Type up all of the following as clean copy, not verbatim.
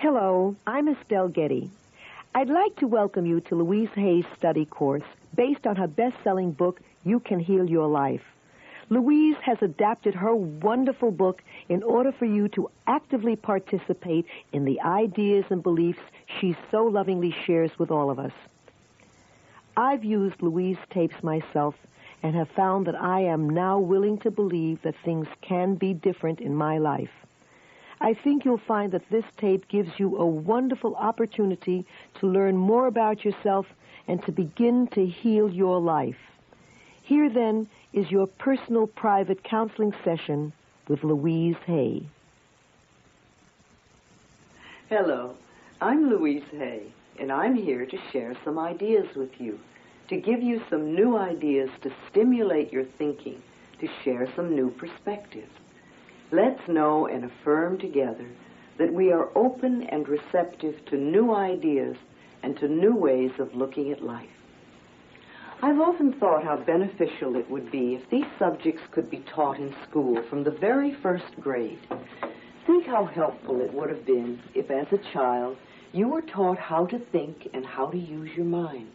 Hello, I'm Estelle Getty. I'd like to welcome you to Louise Hay's study course based on her best-selling book, You Can Heal Your Life. Louise has adapted her wonderful book in order for you to actively participate in the ideas and beliefs she so lovingly shares with all of us. I've used Louise tapes myself and have found that I am now willing to believe that things can be different in my life. I think you'll find that this tape gives you a wonderful opportunity to learn more about yourself and to begin to heal your life. Here, then, is your personal private counseling session with Louise Hay. Hello, I'm Louise Hay, and I'm here to share some ideas with you, to give you some new ideas to stimulate your thinking, to share some new perspectives. Let's know and affirm together that we are open and receptive to new ideas and to new ways of looking at life. I've often thought how beneficial it would be if these subjects could be taught in school from the very first grade. Think how helpful it would have been if, as a child, you were taught how to think and how to use your mind,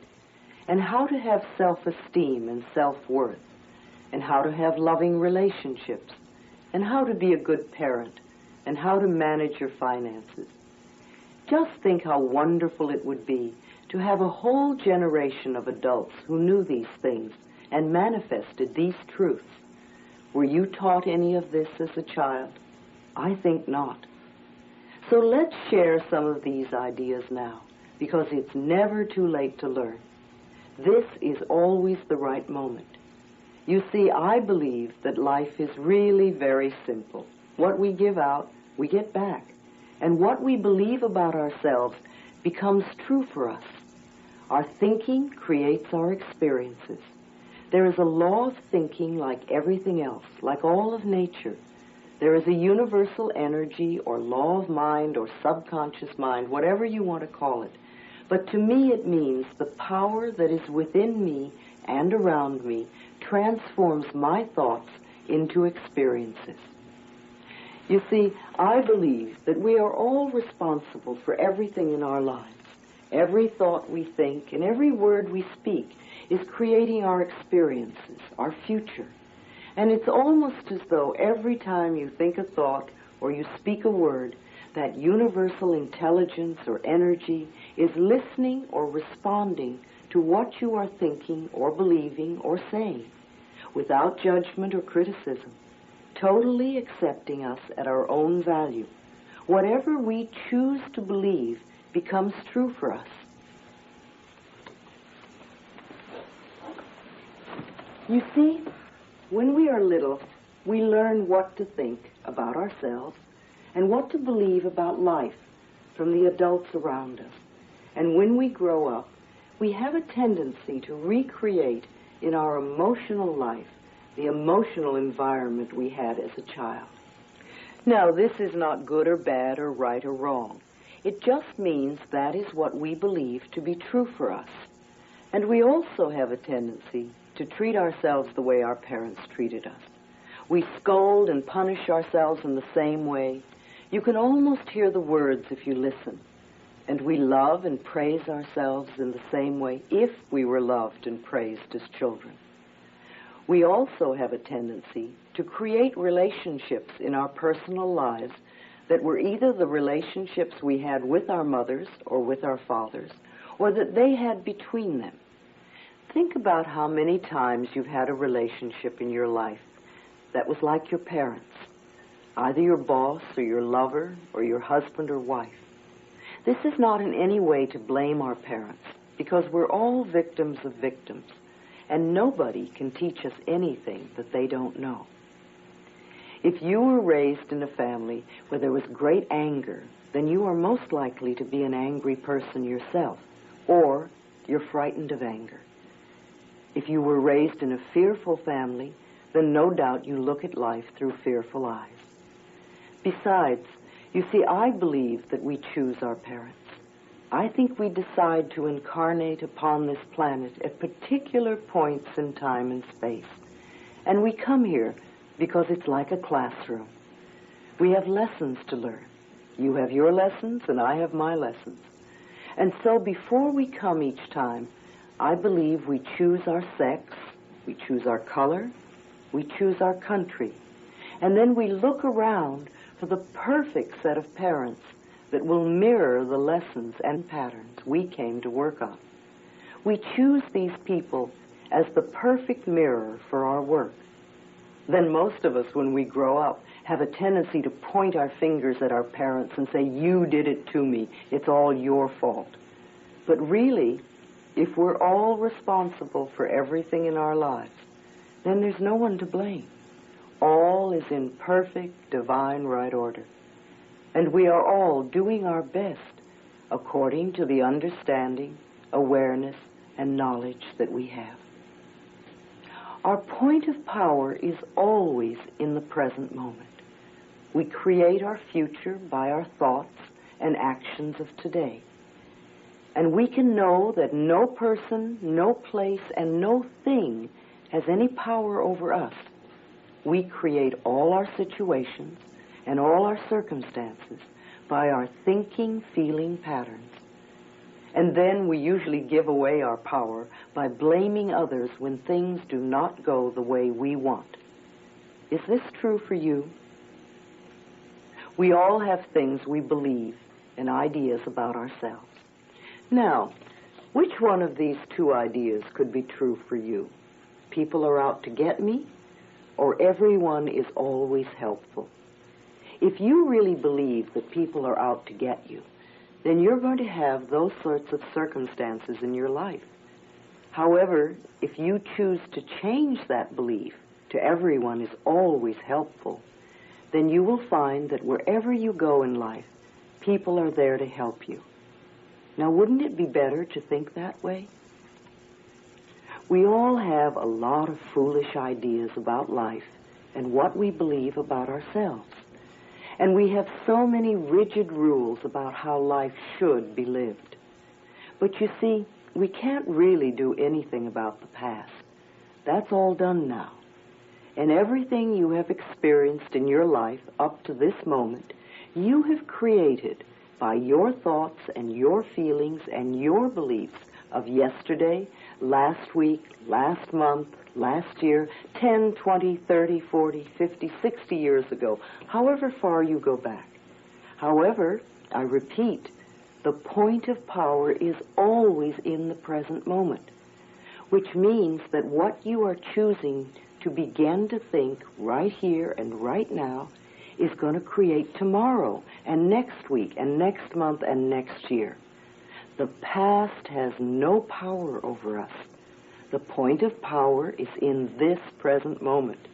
and how to have self-esteem and self-worth, and how to have loving relationships, and how to be a good parent, and how to manage your finances. Just think how wonderful it would be to have a whole generation of adults who knew these things and manifested these truths. Were you taught any of this as a child? I think not. So let's share some of these ideas now, because it's never too late to learn. This is always the right moment. You see, I believe that life is really very simple. What we give out, we get back. And what we believe about ourselves becomes true for us. Our thinking creates our experiences. There is a law of thinking like everything else, like all of nature. There is a universal energy or law of mind or subconscious mind, whatever you want to call it. But to me it means the power that is within me and around me transforms my thoughts into experiences. You see, I believe that we are all responsible for everything in our lives. Every thought we think and every word we speak is creating our experiences, our future. And it's almost as though every time you think a thought or you speak a word, that universal intelligence or energy is listening or responding to what you are thinking or believing or saying, without judgment or criticism, totally accepting us at our own value. Whatever we choose to believe becomes true for us. You see, when we are little, we learn what to think about ourselves and what to believe about life from the adults around us. And when we grow up, we have a tendency to recreate in our emotional life the emotional environment we had as a child. Now, this is not good or bad or right or wrong. It just means that is what we believe to be true for us. And we also have a tendency to treat ourselves the way our parents treated us. We scold and punish ourselves in the same way. You can almost hear the words if you listen. And we love and praise ourselves in the same way if we were loved and praised as children. We also have a tendency to create relationships in our personal lives that were either the relationships we had with our mothers or with our fathers, or that they had between them. Think about how many times you've had a relationship in your life that was like your parents, either your boss or your lover or your husband or wife. This is not in any way to blame our parents, because we're all victims of victims, and nobody can teach us anything that they don't know. If you were raised in a family where there was great anger, then you are most likely to be an angry person yourself, or you're frightened of anger. If you were raised in a fearful family, then no doubt you look at life through fearful eyes. Besides, you see, I believe that we choose our parents. I think we decide to incarnate upon this planet at particular points in time and space. And we come here because it's like a classroom. We have lessons to learn. You have your lessons, and I have my lessons. And so before we come each time, I believe we choose our sex, we choose our color, we choose our country. And then we look around for the perfect set of parents that will mirror the lessons and patterns we came to work on. We choose these people as the perfect mirror for our work. Then most of us, when we grow up, have a tendency to point our fingers at our parents and say, you did it to me, it's all your fault. But really, if we're all responsible for everything in our lives, then there's no one to blame. All is in perfect, divine right order. And we are all doing our best according to the understanding, awareness, and knowledge that we have. Our point of power is always in the present moment. We create our future by our thoughts and actions of today. And we can know that no person, no place, and no thing has any power over us. We create all our situations and all our circumstances by our thinking, feeling patterns. And then we usually give away our power by blaming others when things do not go the way we want. Is this true for you? We all have things we believe and ideas about ourselves. Now, which one of these two ideas could be true for you? People are out to get me, or everyone is always helpful? If you really believe that people are out to get you, then you're going to have those sorts of circumstances in your life. However, if you choose to change that belief to everyone is always helpful, then you will find that wherever you go in life, people are there to help you. Now, wouldn't it be better to think that way? We all have a lot of foolish ideas about life and what we believe about ourselves. And we have so many rigid rules about how life should be lived. But you see, we can't really do anything about the past. That's all done now. And everything you have experienced in your life up to this moment, you have created by your thoughts and your feelings and your beliefs of yesterday, last week, last month, last year, 10, 20, 30, 40, 50, 60 years ago, however far you go back. However, I repeat, the point of power is always in the present moment, which means that what you are choosing to begin to think right here and right now is going to create tomorrow and next week and next month and next year. The past has no power over us. The point of power is in this present moment.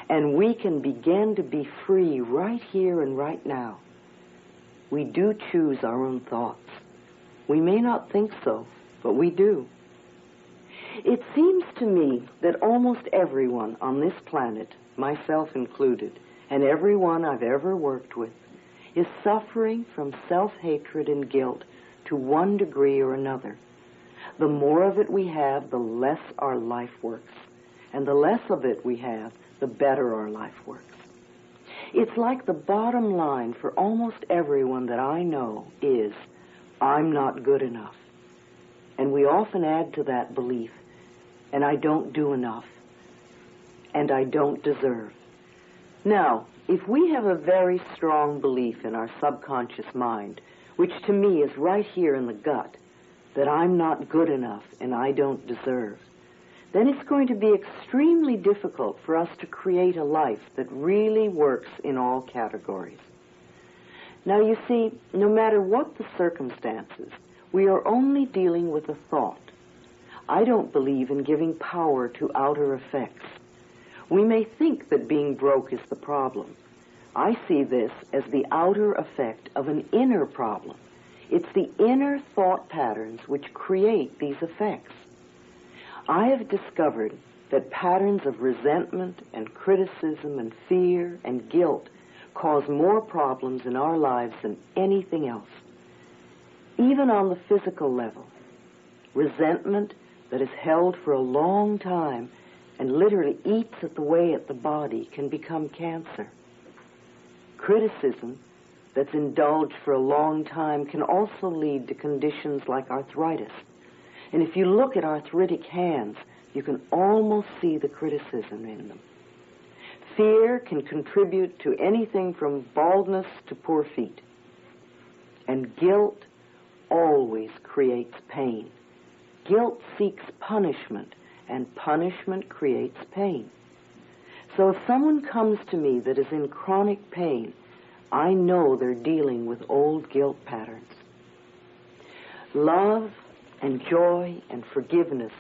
And we can begin to be free right here and right now. We do choose our own thoughts. We may not think so, but we do. It seems to me that almost everyone on this planet, myself included, and everyone I've ever worked with, is suffering from self-hatred and guilt to one degree or another. The more of it we have, the less our life works. And the less of it we have, the better our life works. It's like the bottom line for almost everyone that I know is, I'm not good enough. And we often add to that belief, and I don't do enough, and I don't deserve. Now, if we have a very strong belief in our subconscious mind, which to me is right here in the gut, that I'm not good enough and I don't deserve, then it's going to be extremely difficult for us to create a life that really works in all categories. Now, you see, no matter what the circumstances, we are only dealing with a thought. I don't believe in giving power to outer effects. We may think that being broke is the problem. I see this as the outer effect of an inner problem. It's the inner thought patterns which create these effects. I have discovered that patterns of resentment and criticism and fear and guilt cause more problems in our lives than anything else. Even on the physical level, resentment that is held for a long time and literally eats away at the body can become cancer. Criticism that's indulged for a long time can also lead to conditions like arthritis. And if you look at arthritic hands, you can almost see the criticism in them. Fear can contribute to anything from baldness to poor feet. And guilt always creates pain. Guilt seeks punishment, and punishment creates pain. So if someone comes to me that is in chronic pain, I know they're dealing with old guilt patterns. Love and joy and forgiveness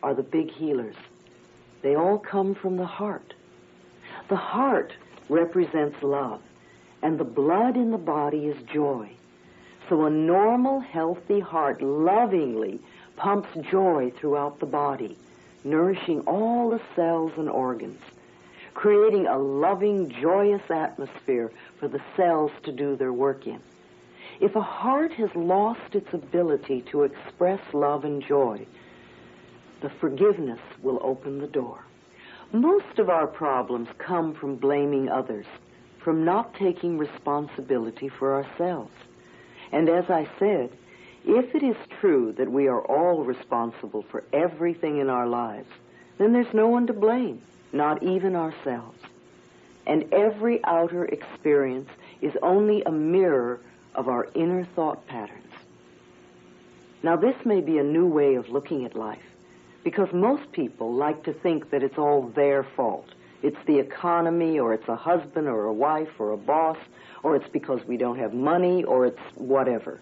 are the big healers. They all come from the heart. The heart represents love, and the blood in the body is joy. So a normal, healthy heart lovingly pumps joy throughout the body, nourishing all the cells and organs, creating a loving, joyous atmosphere for the cells to do their work in. If a heart has lost its ability to express love and joy, the forgiveness will open the door. Most of our problems come from blaming others, from not taking responsibility for ourselves. And as I said, if it is true that we are all responsible for everything in our lives, then there's no one to blame, not even ourselves. And every outer experience is only a mirror of our inner thought patterns. Now, this may be a new way of looking at life, because most people like to think that it's all their fault. It's the economy, or it's a husband, or a wife, or a boss, or it's because we don't have money, or it's whatever.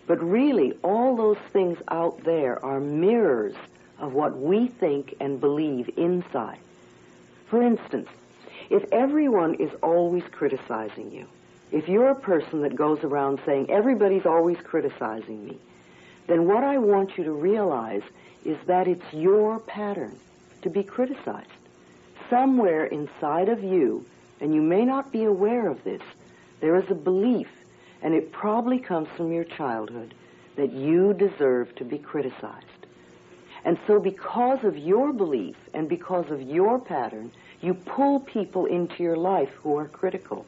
But really, all those things out there are mirrors of what we think and believe inside. For instance, if everyone is always criticizing you, if you're a person that goes around saying, everybody's always criticizing me, then what I want you to realize is that it's your pattern to be criticized. Somewhere inside of you, and you may not be aware of this, there is a belief, and it probably comes from your childhood, that you deserve to be criticized. And so because of your belief and because of your pattern, you pull people into your life who are critical.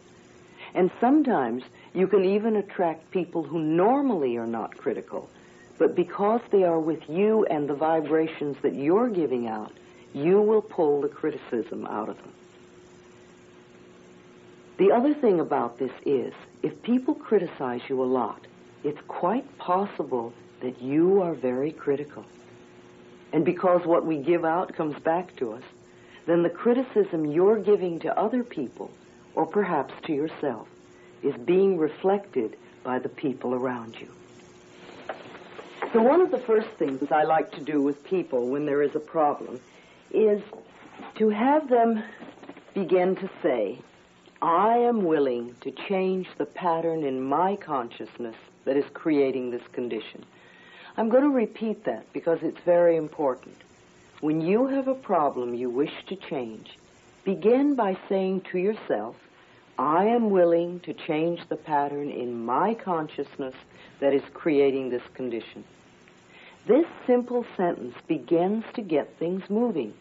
And sometimes you can even attract people who normally are not critical, but because they are with you and the vibrations that you're giving out, you will pull the criticism out of them. The other thing about this is, if people criticize you a lot, it's quite possible that you are very critical. And because what we give out comes back to us, then the criticism you're giving to other people, or perhaps to yourself, is being reflected by the people around you. So one of the first things I like to do with people when there is a problem is to have them begin to say, I am willing to change the pattern in my consciousness that is creating this condition. I'm going to repeat that because it's very important. When you have a problem you wish to change, begin by saying to yourself, I am willing to change the pattern in my consciousness that is creating this condition. This simple sentence begins to get things moving.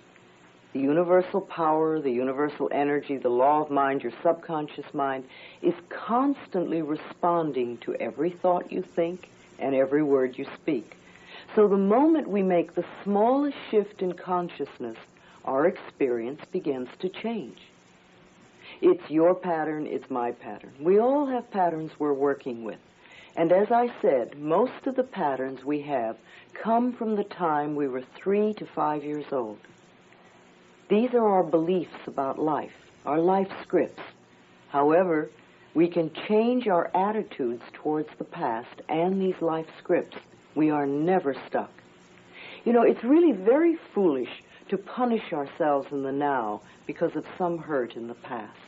The universal power, the universal energy, the law of mind, your subconscious mind, is constantly responding to every thought you think and every word you speak. So the moment we make the smallest shift in consciousness, our experience begins to change. It's your pattern, it's my pattern. We all have patterns we're working with. And as I said, most of the patterns we have come from the time we were 3 to 5 years old. These are our beliefs about life, our life scripts. However, we can change our attitudes towards the past and these life scripts. We are never stuck. You know, it's really very foolish to punish ourselves in the now because of some hurt in the past.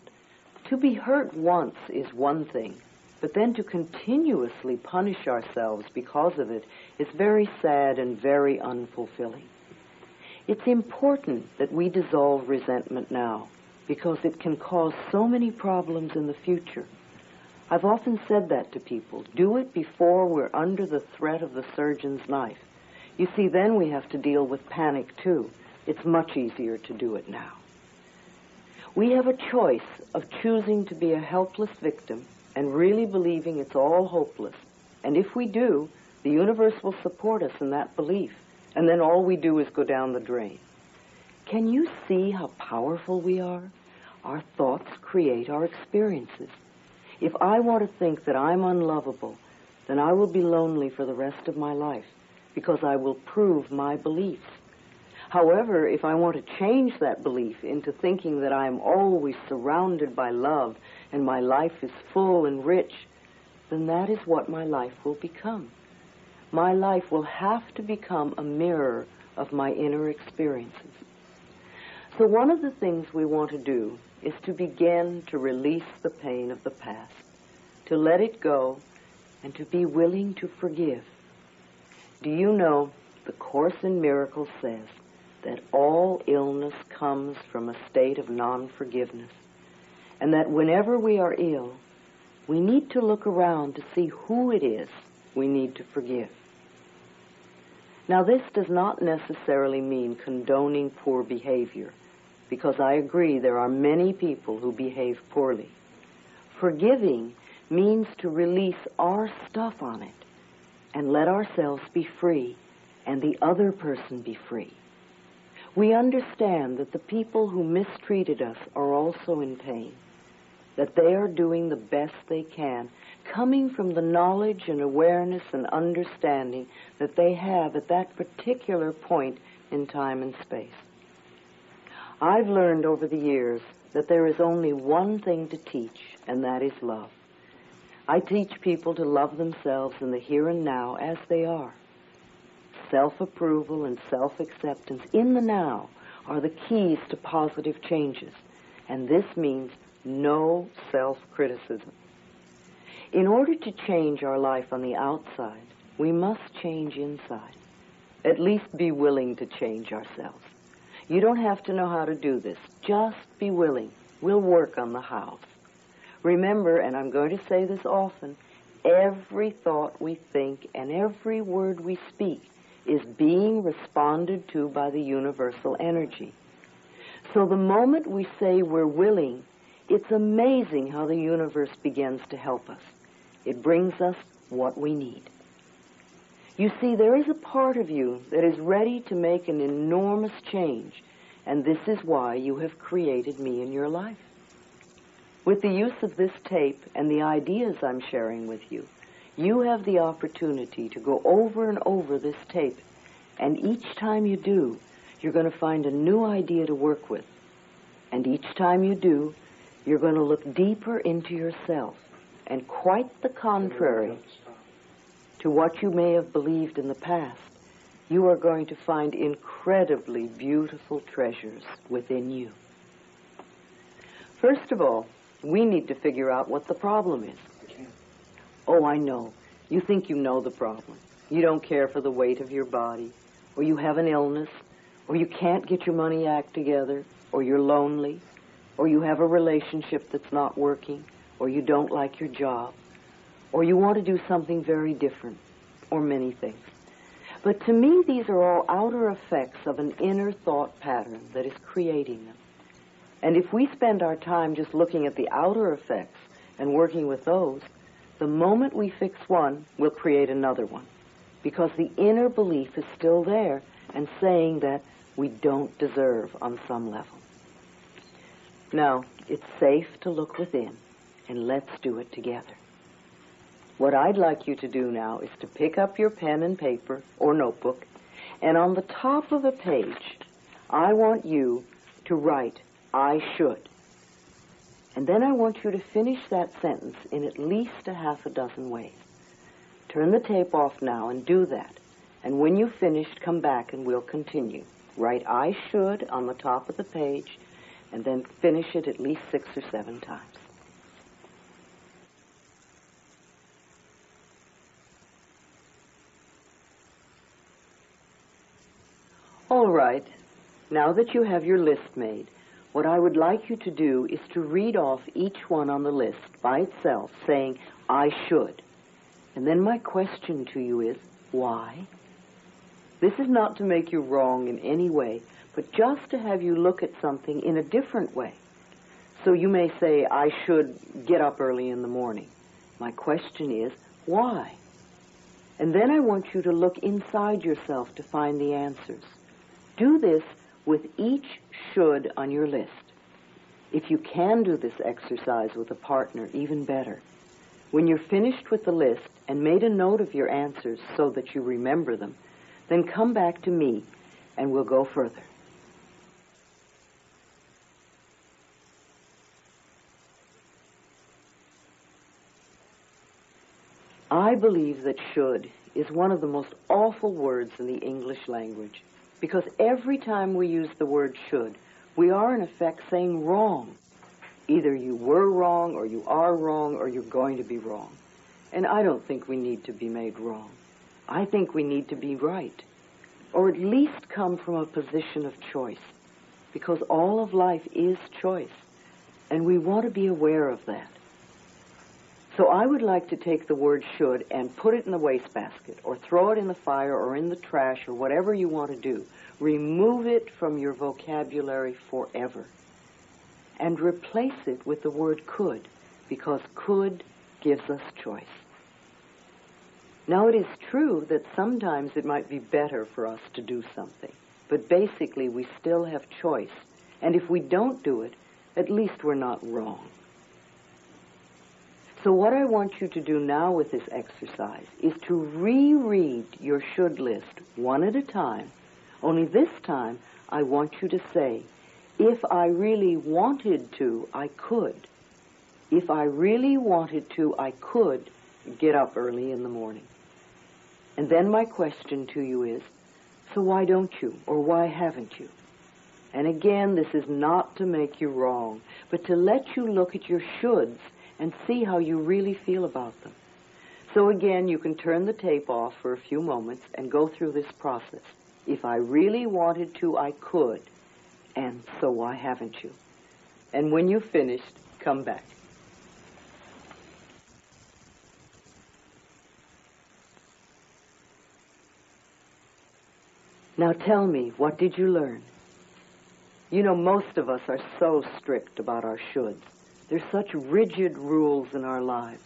To be hurt once is one thing, but then to continuously punish ourselves because of it is very sad and very unfulfilling. It's important that we dissolve resentment now because it can cause so many problems in the future. I've often said that to people. Do it before we're under the threat of the surgeon's knife. You see, then we have to deal with panic too. It's much easier to do it now. We have a choice of choosing to be a helpless victim and really believing it's all hopeless. And if we do, the universe will support us in that belief, and then all we do is go down the drain. Can you see how powerful we are? Our thoughts create our experiences. If I want to think that I'm unlovable, then I will be lonely for the rest of my life, because I will prove my beliefs. However, if I want to change that belief into thinking that I am always surrounded by love and my life is full and rich, then that is what my life will become. My life will have to become a mirror of my inner experiences. So one of the things we want to do is to begin to release the pain of the past, to let it go, and to be willing to forgive. Do you know, the Course in Miracles says that all illness comes from a state of non-forgiveness, and that whenever we are ill, we need to look around to see who it is we need to forgive. Now, this does not necessarily mean condoning poor behavior, because I agree there are many people who behave poorly. Forgiving means to release our stuff on it and let ourselves be free and the other person be free. We understand that the people who mistreated us are also in pain, that they are doing the best they can, coming from the knowledge and awareness and understanding that they have at that particular point in time and space. I've learned over the years that there is only one thing to teach, and that is love. I teach people to love themselves in the here and now as they are. Self-approval and self-acceptance in the now are the keys to positive changes, and this means no self-criticism. In order to change our life on the outside, we must change inside. At least be willing to change ourselves. You don't have to know how to do this. Just be willing. We'll work on the how. Remember, and I'm going to say this often, every thought we think and every word we speak is being responded to by the universal energy. So the moment we say we're willing, it's amazing how the universe begins to help us. It brings us what we need. You see, there is a part of you that is ready to make an enormous change, and this is why you have created me in your life. With the use of this tape and the ideas I'm sharing with you, you have the opportunity to go over and over this tape, and each time you do, you're going to find a new idea to work with. And each time you do, you're going to look deeper into yourself, and quite the contrary to what you may have believed in the past, you are going to find incredibly beautiful treasures within you. First of all, we need to figure out what the problem is. Oh, I know. You think you know the problem. You don't care for the weight of your body, or you have an illness, or you can't get your money act together, or you're lonely, or you have a relationship that's not working, or you don't like your job, or you want to do something very different, or many things. But to me, these are all outer effects of an inner thought pattern that is creating them. And if we spend our time just looking at the outer effects and working with those, the moment we fix one, we'll create another one, because the inner belief is still there and saying that we don't deserve on some level. Now, it's safe to look within, and let's do it together. What I'd like you to do now is to pick up your pen and paper or notebook, and on the top of a page, I want you to write, "I should." And then I want you to finish that sentence in at least a half a dozen ways. Turn the tape off now and do that. And when you've finished, come back and we'll continue. Write "I should" on the top of the page, and then finish it at least 6 or 7 times. All right, now that you have your list made, what I would like you to do is to read off each one on the list by itself, saying, "I should." And then my question to you is, why? This is not to make you wrong in any way, but just to have you look at something in a different way. So you may say, "I should get up early in the morning." My question is, why? And then I want you to look inside yourself to find the answers. Do this with each should on your list. If you can do this exercise with a partner, even better. When you're finished with the list and made a note of your answers so that you remember them, then come back to me and we'll go further. I believe that should is one of the most awful words in the English language, because every time we use the word should, we are in effect saying wrong. Either you were wrong, or you are wrong, or you're going to be wrong. And I don't think we need to be made wrong. I think we need to be right, or at least come from a position of choice, because all of life is choice, and we want to be aware of that. So I would like to take the word should and put it in the wastebasket, or throw it in the fire, or in the trash, or whatever you want to do. Remove it from your vocabulary forever. And replace it with the word could, because could gives us choice. Now, it is true that sometimes it might be better for us to do something, but basically we still have choice. And if we don't do it, at least we're not wrong. So what I want you to do now with this exercise is to reread your should list one at a time. Only this time, I want you to say, if I really wanted to, I could. If I really wanted to, I could get up early in the morning. And then my question to you is, so why don't you, or why haven't you? And again, this is not to make you wrong, but to let you look at your shoulds and see how you really feel about them. So again, you can turn the tape off for a few moments and go through this process. If I really wanted to, I could. And so why haven't you? And when you've finished, come back. Now tell me, what did you learn? You know, most of us are so strict about our shoulds. There's such rigid rules in our lives.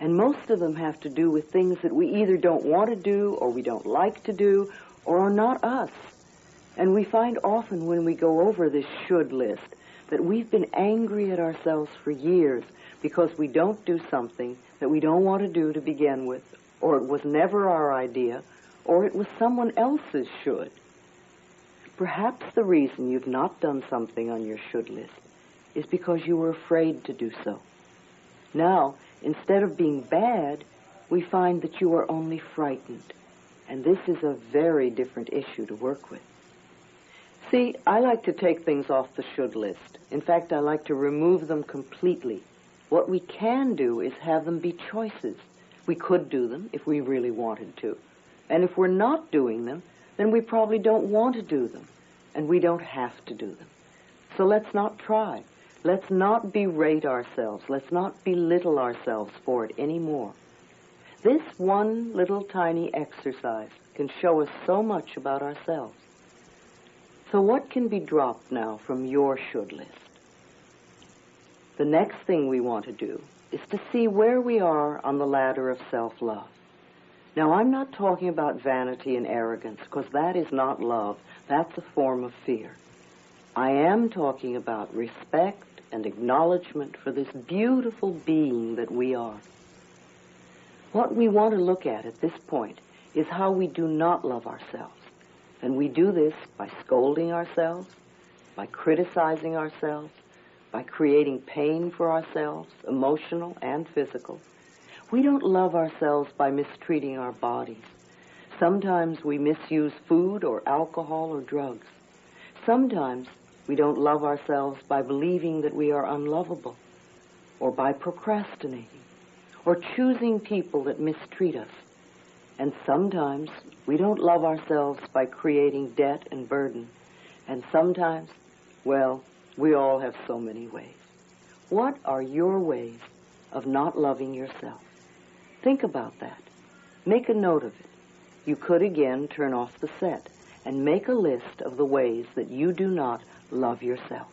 And most of them have to do with things that we either don't want to do, or we don't like to do, or are not us. And we find often when we go over this should list that we've been angry at ourselves for years because we don't do something that we don't want to do to begin with, or it was never our idea, or it was someone else's should. Perhaps the reason you've not done something on your should list is because you were afraid to do so. Now, instead of being bad, we find that you are only frightened. And this is a very different issue to work with. See, I like to take things off the should list. In fact, I like to remove them completely. What we can do is have them be choices. We could do them if we really wanted to. And if we're not doing them, then we probably don't want to do them. And we don't have to do them. So let's not try. Let's not berate ourselves. Let's not belittle ourselves for it anymore. This one little tiny exercise can show us so much about ourselves. So what can be dropped now from your should list? The next thing we want to do is to see where we are on the ladder of self-love. Now, I'm not talking about vanity and arrogance, because that is not love. That's a form of fear. I am talking about respect and acknowledgement for this beautiful being that we are. What we want to look at this point is how we do not love ourselves. And we do this by scolding ourselves, by criticizing ourselves, by creating pain for ourselves, emotional and physical. We don't love ourselves by mistreating our bodies. Sometimes we misuse food or alcohol or drugs. Sometimes we don't love ourselves by believing that we are unlovable, or by procrastinating, or choosing people that mistreat us. And sometimes we don't love ourselves by creating debt and burden. And sometimes, well, we all have so many ways. What are your ways of not loving yourself? Think about that. Make a note of it. You could again turn off the set and make a list of the ways that you do not love yourself.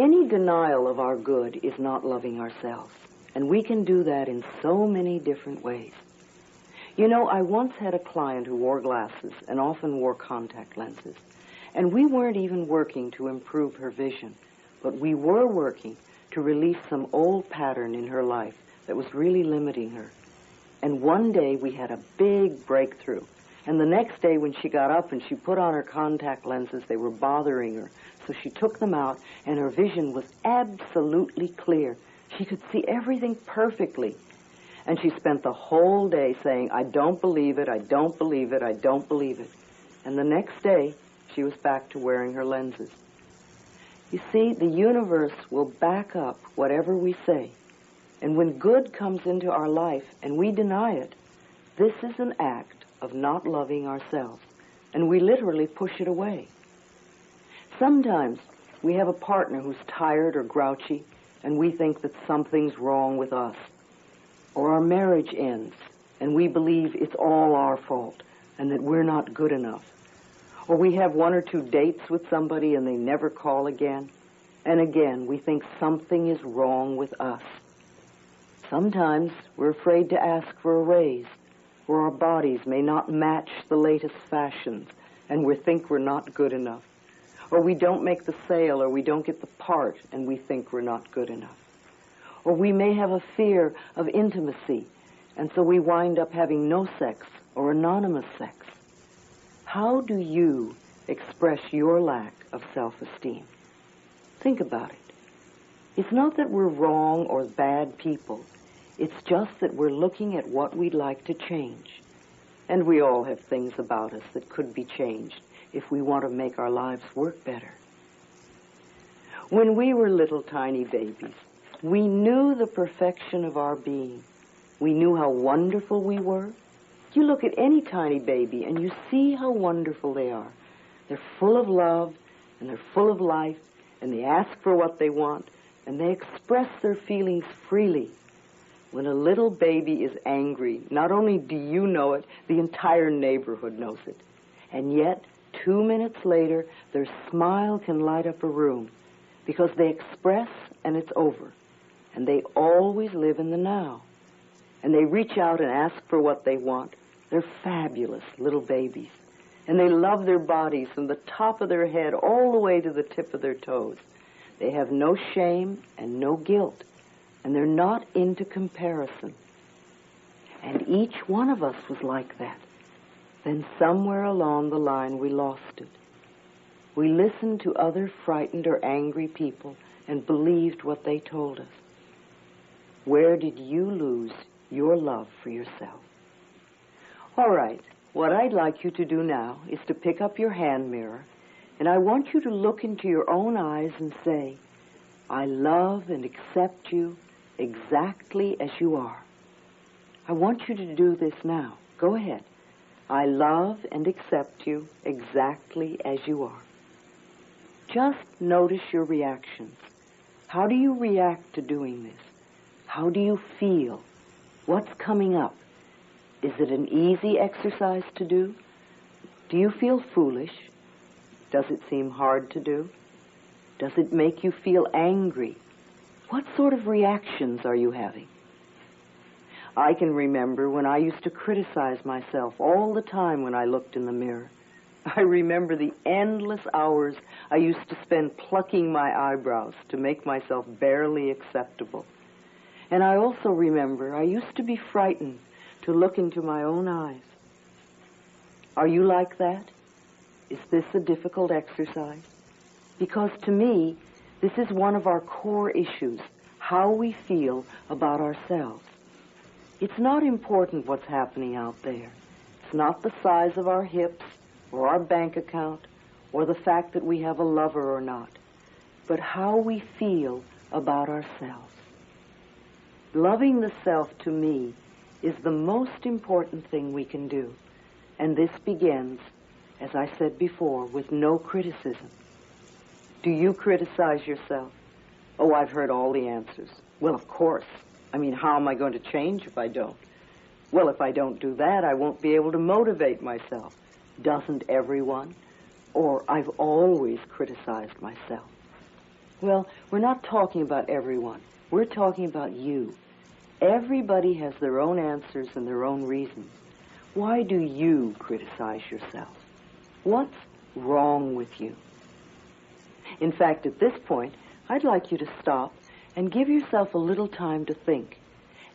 Any denial of our good is not loving ourselves, and we can do that in so many different ways. You know, I once had a client who wore glasses and often wore contact lenses, and we weren't even working to improve her vision, but we were working to release some old pattern in her life that was really limiting her. And one day we had a big breakthrough. And the next day when she got up and she put on her contact lenses, they were bothering her. So she took them out, and her vision was absolutely clear. She could see everything perfectly. And she spent the whole day saying, I don't believe it, I don't believe it, I don't believe it. And the next day, she was back to wearing her lenses. You see, the universe will back up whatever we say. And when good comes into our life and we deny it, this is an act of not loving ourselves. And we literally push it away. Sometimes we have a partner who's tired or grouchy, and we think that something's wrong with us. Or our marriage ends, and we believe it's all our fault and that we're not good enough. Or we have 1 or 2 dates with somebody and they never call again. And again, we think something is wrong with us. Sometimes we're afraid to ask for a raise, or our bodies may not match the latest fashions, and we think we're not good enough. Or we don't make the sale, or we don't get the part, and we think we're not good enough. Or we may have a fear of intimacy, and so we wind up having no sex or anonymous sex. How do you express your lack of self-esteem? Think about it. It's not that we're wrong or bad people. It's just that we're looking at what we'd like to change. And we all have things about us that could be changed if we want to make our lives work better. When we were little tiny babies, we knew the perfection of our being. We knew how wonderful we were. You look at any tiny baby and you see how wonderful they are. They're full of love and they're full of life, and they ask for what they want and they express their feelings freely. When a little baby is angry, not only do you know it, the entire neighborhood knows it. And yet, 2 minutes later, their smile can light up a room because they express and it's over. And they always live in the now. And they reach out and ask for what they want. They're fabulous little babies. And they love their bodies from the top of their head all the way to the tip of their toes. They have no shame and no guilt. And they're not into comparison. And each one of us was like that. Then somewhere along the line we lost it. We listened to other frightened or angry people and believed what they told us. Where did you lose your love for yourself? All right, what I'd like you to do now is to pick up your hand mirror, and I want you to look into your own eyes and say, I love and accept you exactly as you are. I want you to do this now. Go ahead. I love and accept you exactly as you are. Just notice your reactions. How do you react to doing this? How do you feel? What's coming up? Is it an easy exercise to do? Do you feel foolish? Does it seem hard to do? Does it make you feel angry? What sort of reactions are you having? I can remember when I used to criticize myself all the time when I looked in the mirror. I remember the endless hours I used to spend plucking my eyebrows to make myself barely acceptable. And I also remember I used to be frightened to look into my own eyes. Are you like that? Is this a difficult exercise? Because to me, this is one of our core issues, how we feel about ourselves. It's not important what's happening out there. It's not the size of our hips or our bank account or the fact that we have a lover or not, but how we feel about ourselves. Loving the self, to me, is the most important thing we can do. And this begins, as I said before, with no criticism. Do you criticize yourself? Oh, I've heard all the answers. Well, of course. I mean, how am I going to change if I don't? Well, if I don't do that, I won't be able to motivate myself. Doesn't everyone? Or I've always criticized myself. Well, we're not talking about everyone. We're talking about you. Everybody has their own answers and their own reasons. Why do you criticize yourself? What's wrong with you? In fact, at this point, I'd like you to stop and give yourself a little time to think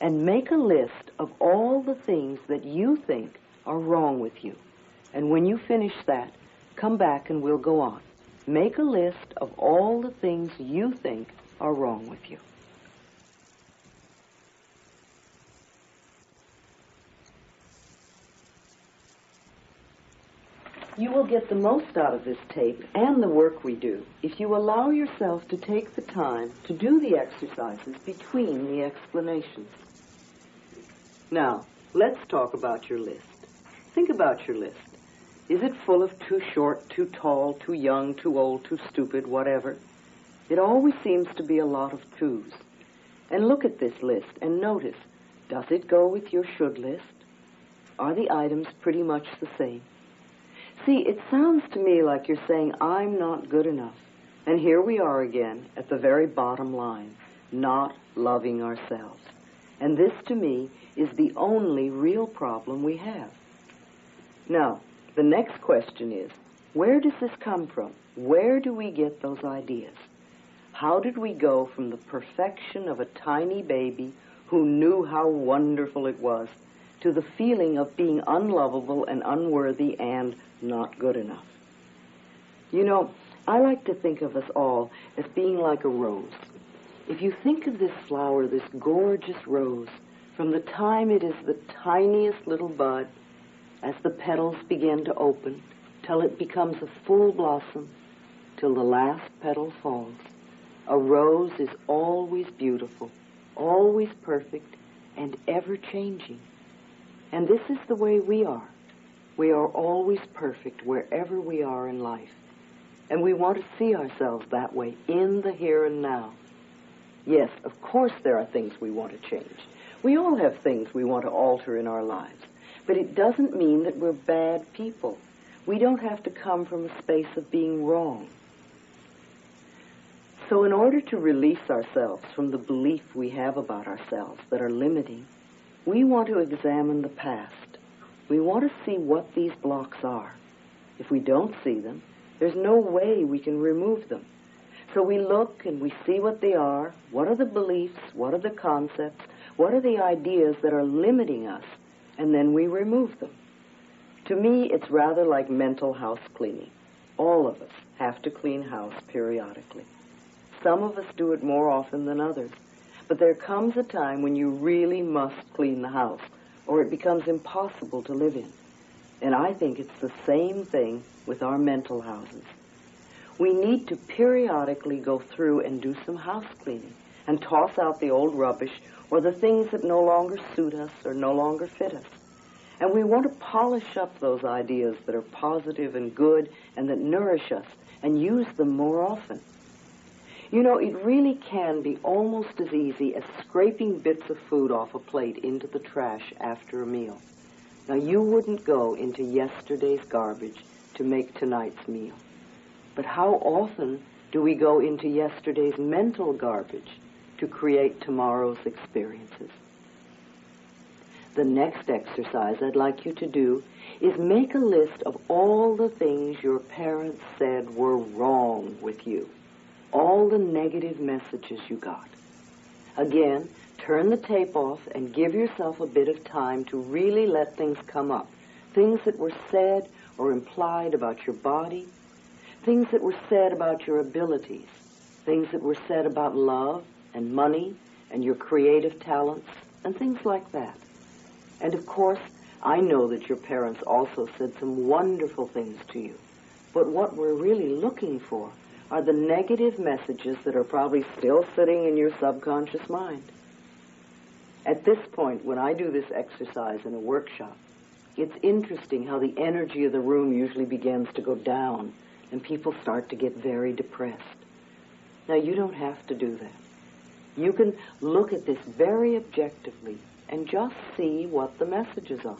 and make a list of all the things that you think are wrong with you. And when you finish that, come back and we'll go on. Make a list of all the things you think are wrong with you. You will get the most out of this tape and the work we do if you allow yourself to take the time to do the exercises between the explanations. Now, let's talk about your list. Think about your list. Is it full of too short, too tall, too young, too old, too stupid, whatever? It always seems to be a lot of twos. And look at this list and notice, does it go with your should list? Are the items pretty much the same? See, it sounds to me like you're saying, I'm not good enough. And here we are again at the very bottom line, not loving ourselves. And this, to me, is the only real problem we have. Now, the next question is, where does this come from? Where do we get those ideas? How did we go from the perfection of a tiny baby who knew how wonderful it was to the feeling of being unlovable and unworthy and not good enough? You know, I like to think of us all as being like a rose. If you think of this flower, this gorgeous rose, from the time it is the tiniest little bud, as the petals begin to open, till it becomes a full blossom, till the last petal falls, a rose is always beautiful, always perfect, and ever-changing. And this is the way we are. We are always perfect wherever we are in life. And we want to see ourselves that way in the here and now. Yes, of course there are things we want to change. We all have things we want to alter in our lives. But it doesn't mean that we're bad people. We don't have to come from a space of being wrong. So in order to release ourselves from the belief we have about ourselves that are limiting, we want to examine the past. We want to see what these blocks are. If we don't see them, there's no way we can remove them. So we look and we see what they are. What are the beliefs? What are the concepts? What are the ideas that are limiting us? And then we remove them. To me, it's rather like mental house cleaning. All of us have to clean house periodically. Some of us do it more often than others. But there comes a time when you really must clean the house, or it becomes impossible to live in. And I think it's the same thing with our mental houses. We need to periodically go through and do some house cleaning and toss out the old rubbish or the things that no longer suit us or no longer fit us. And we want to polish up those ideas that are positive and good and that nourish us and use them more often. You know, it really can be almost as easy as scraping bits of food off a plate into the trash after a meal. Now, you wouldn't go into yesterday's garbage to make tonight's meal. But how often do we go into yesterday's mental garbage to create tomorrow's experiences? The next exercise I'd like you to do is make a list of all the things your parents said were wrong with you. All the negative messages you got. Again, turn the tape off and give yourself a bit of time to really let things come up. Things that were said or implied about your body, things that were said about your abilities, things that were said about love and money and your creative talents, and things like that. And of course, I know that your parents also said some wonderful things to you. But what we're really looking for are the negative messages that are probably still sitting in your subconscious mind. At this point, when I do this exercise in a workshop, it's interesting how the energy of the room usually begins to go down and people start to get very depressed. Now, you don't have to do that. You can look at this very objectively and just see what the messages are.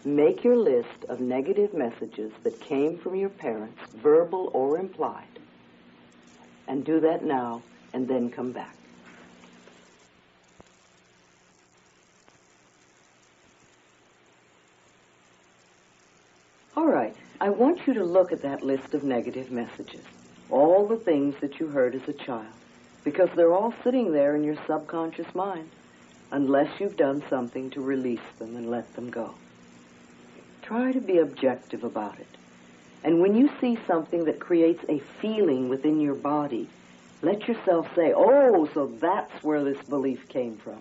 Make your list of negative messages that came from your parents, verbal or implied. And do that now, and then come back. All right, I want you to look at that list of negative messages, all the things that you heard as a child, because they're all sitting there in your subconscious mind, unless you've done something to release them and let them go. Try to be objective about it. And when you see something that creates a feeling within your body, let yourself say, oh, so that's where this belief came from.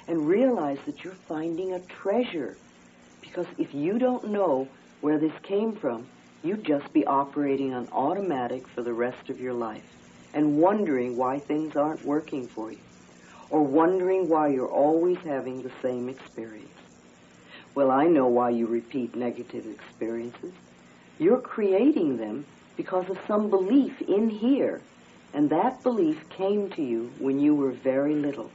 And realize that you're finding a treasure. Because if you don't know where this came from, you'd just be operating on automatic for the rest of your life and wondering why things aren't working for you, or wondering why you're always having the same experience. Well, I know why you repeat negative experiences. You're creating them because of some belief in here, and that belief came to you when you were very little.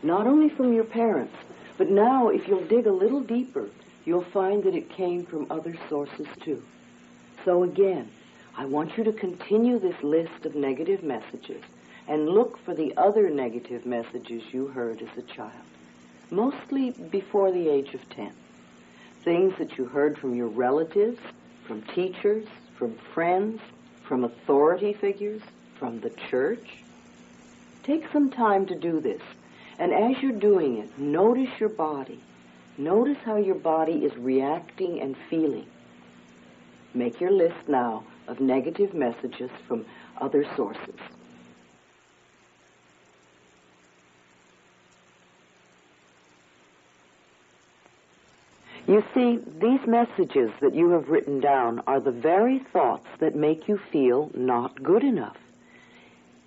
Not only from your parents, but now if you'll dig a little deeper, you'll find that it came from other sources too. So again, I want you to continue this list of negative messages and look for the other negative messages you heard as a child, mostly before the age of 10. Things that you heard from your relatives, from teachers, from friends, from authority figures, from the church. Take some time to do this, and as you're doing it, notice your body. Notice how your body is reacting and feeling. Make your list now of negative messages from other sources. You see, these messages that you have written down are the very thoughts that make you feel not good enough.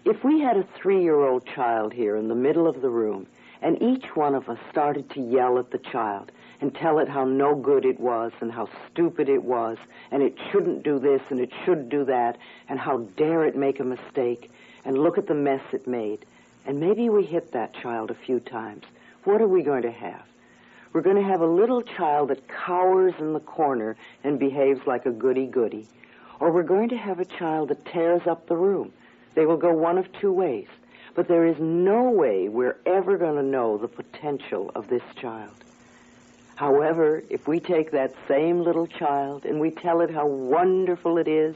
If we had a 3-year-old child here in the middle of the room, and each one of us started to yell at the child and tell it how no good it was and how stupid it was and it shouldn't do this and it should do that and how dare it make a mistake and look at the mess it made, and maybe we hit that child a few times, what are we going to have? We're going to have a little child that cowers in the corner and behaves like a goody-goody. Or we're going to have a child that tears up the room. They will go one of two ways. But there is no way we're ever going to know the potential of this child. However, if we take that same little child and we tell it how wonderful it is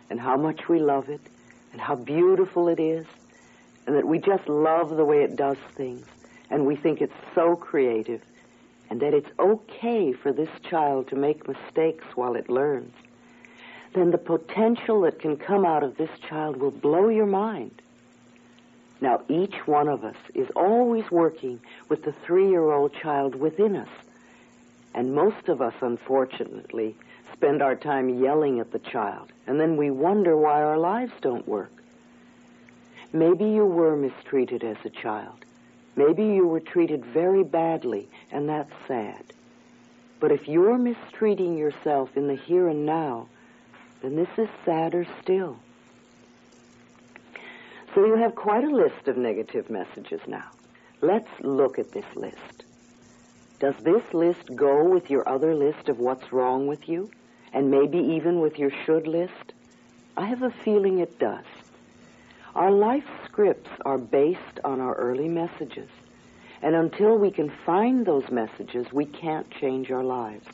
and how much we love it and how beautiful it is and that we just love the way it does things and we think it's so creative, and that it's okay for this child to make mistakes while it learns, then the potential that can come out of this child will blow your mind. Now, each one of us is always working with the 3-year-old child within us, and most of us, unfortunately, spend our time yelling at the child, and then we wonder why our lives don't work. Maybe you were mistreated as a child. Maybe you were treated very badly, and that's sad. But if you're mistreating yourself in the here and now, then this is sadder still. So you have quite a list of negative messages now. Let's look at this list. Does this list go with your other list of what's wrong with you, and maybe even with your should list? I have a feeling it does. Our life scripts are based on our early messages, and until we can find those messages, we can't change our lives.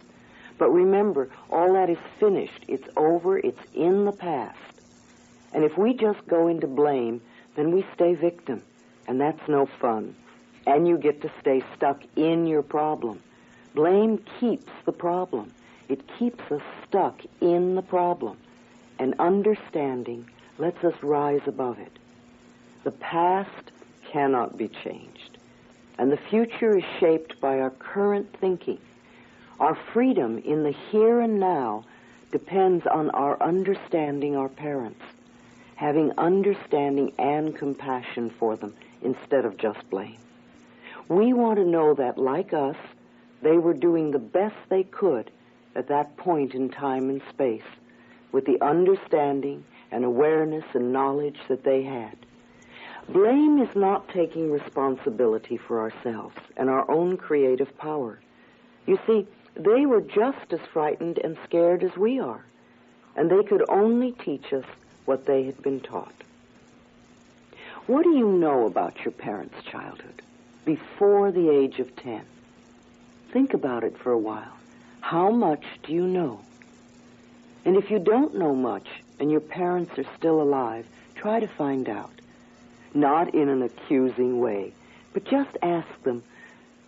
But remember, all that is finished. It's over. It's in the past. And if we just go into blame, then we stay victim, and that's no fun. And you get to stay stuck in your problem. Blame keeps the problem. It keeps us stuck in the problem. And understanding lets us rise above it. The past cannot be changed, and the future is shaped by our current thinking. Our freedom in the here and now depends on our understanding our parents, having understanding and compassion for them instead of just blame. We want to know that, like us, they were doing the best they could at that point in time and space, with the understanding and awareness and knowledge that they had. Blame is not taking responsibility for ourselves and our own creative power. You see, they were just as frightened and scared as we are, and they could only teach us what they had been taught. What do you know about your parents' childhood before the age of 10? Think about it for a while. How much do you know? And if you don't know much and your parents are still alive, try to find out. Not in an accusing way, but just ask them,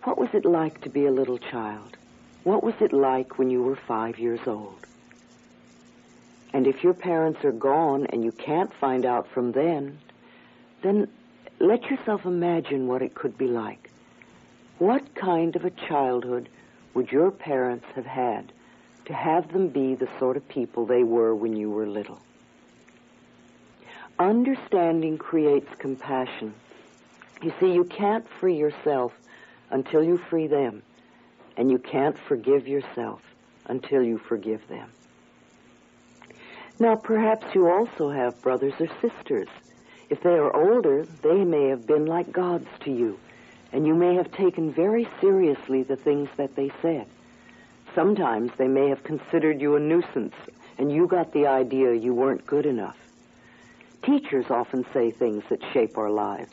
what was it like to be a little child? What was it like when you were 5 years old? And if your parents are gone and you can't find out from then let yourself imagine what it could be like. What kind of a childhood would your parents have had to have them be the sort of people they were when you were little? Understanding creates compassion. You see, you can't free yourself until you free them, and you can't forgive yourself until you forgive them. Now, perhaps you also have brothers or sisters. If they are older, they may have been like gods to you, and you may have taken very seriously the things that they said. Sometimes they may have considered you a nuisance, and you got the idea you weren't good enough. Teachers often say things that shape our lives.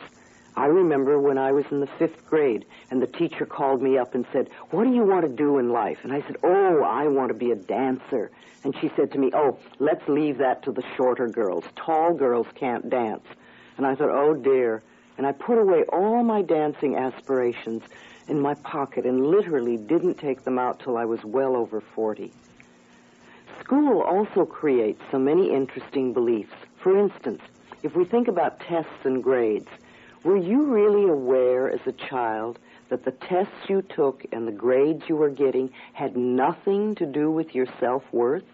I remember when I was in the 5th grade, and the teacher called me up and said, "What do you want to do in life?" And I said, "Oh, I want to be a dancer." And she said to me, "Oh, let's leave that to the shorter girls. Tall girls can't dance." And I thought, oh, dear. And I put away all my dancing aspirations in my pocket and literally didn't take them out till I was well over 40. School also creates so many interesting beliefs. For instance, if we think about tests and grades, were you really aware as a child that the tests you took and the grades you were getting had nothing to do with your self-worth?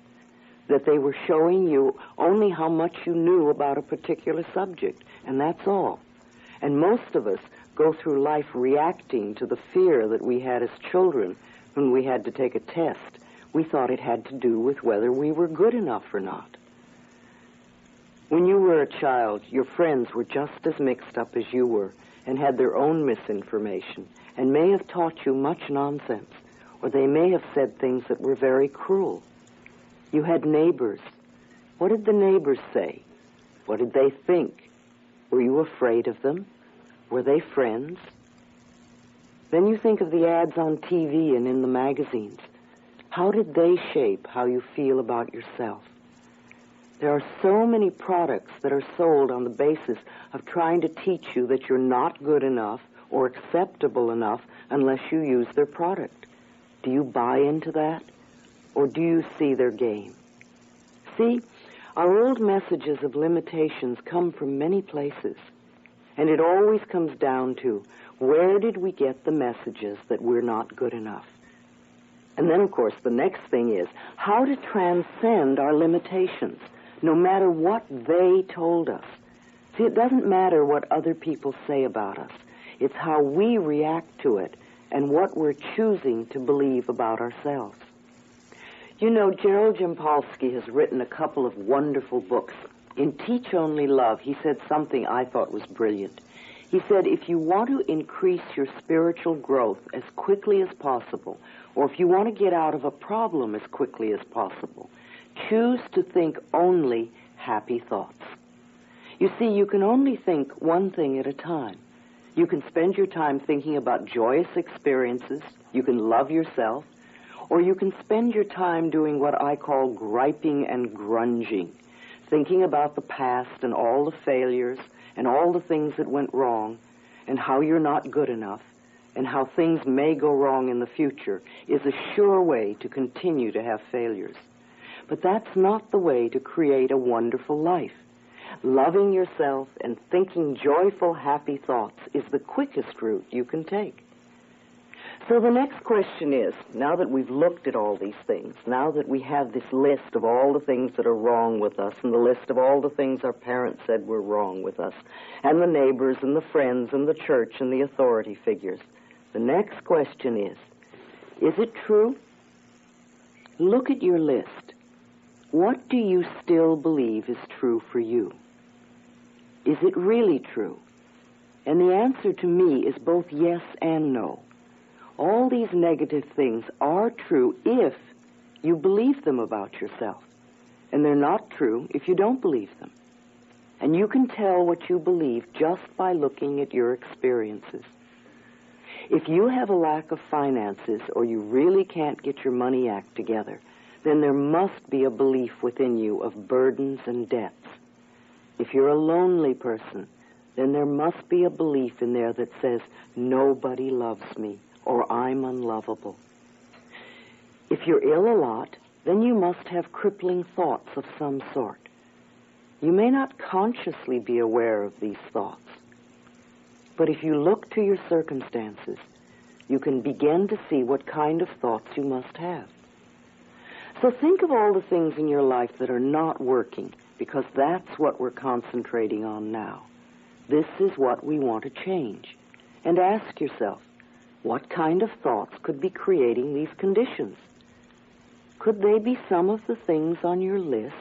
That they were showing you only how much you knew about a particular subject, and that's all. And most of us go through life reacting to the fear that we had as children when we had to take a test. We thought it had to do with whether we were good enough or not. When you were a child, your friends were just as mixed up as you were and had their own misinformation and may have taught you much nonsense, or they may have said things that were very cruel. You had neighbors. What did the neighbors say? What did they think? Were you afraid of them? Were they friends? Then you think of the ads on TV and in the magazines. How did they shape how you feel about yourself? There are so many products that are sold on the basis of trying to teach you that you're not good enough or acceptable enough unless you use their product. Do you buy into that? Or do you see their game? See, our old messages of limitations come from many places. And it always comes down to, where did we get the messages that we're not good enough? And then, of course, the next thing is how to transcend our limitations, no matter what they told us. See, it doesn't matter what other people say about us. It's how we react to it and what we're choosing to believe about ourselves. You know, Gerald Jampolsky has written a couple of wonderful books. In Teach Only Love, he said something I thought was brilliant. He said, if you want to increase your spiritual growth as quickly as possible, or if you want to get out of a problem as quickly as possible, choose to think only happy thoughts. You see, you can only think one thing at a time. You can spend your time thinking about joyous experiences. You can love yourself. Or you can spend your time doing what I call griping and grunging, thinking about the past and all the failures and all the things that went wrong and how you're not good enough and how things may go wrong in the future is a sure way to continue to have failures. But that's not the way to create a wonderful life. Loving yourself and thinking joyful, happy thoughts is the quickest route you can take. So the next question is, now that we've looked at all these things, now that we have this list of all the things that are wrong with us and the list of all the things our parents said were wrong with us, and the neighbors and the friends and the church and the authority figures, the next question is it true? Look at your list. What do you still believe is true for you? Is it really true? And the answer to me is both yes and no. All these negative things are true if you believe them about yourself. And they're not true if you don't believe them. And you can tell what you believe just by looking at your experiences. If you have a lack of finances or you really can't get your money act together, then there must be a belief within you of burdens and debts. If you're a lonely person, then there must be a belief in there that says, nobody loves me, or I'm unlovable. If you're ill a lot, then you must have crippling thoughts of some sort. You may not consciously be aware of these thoughts, but if you look to your circumstances, you can begin to see what kind of thoughts you must have. So think of all the things in your life that are not working, because that's what we're concentrating on now. This is what we want to change. And ask yourself, what kind of thoughts could be creating these conditions? Could they be some of the things on your list?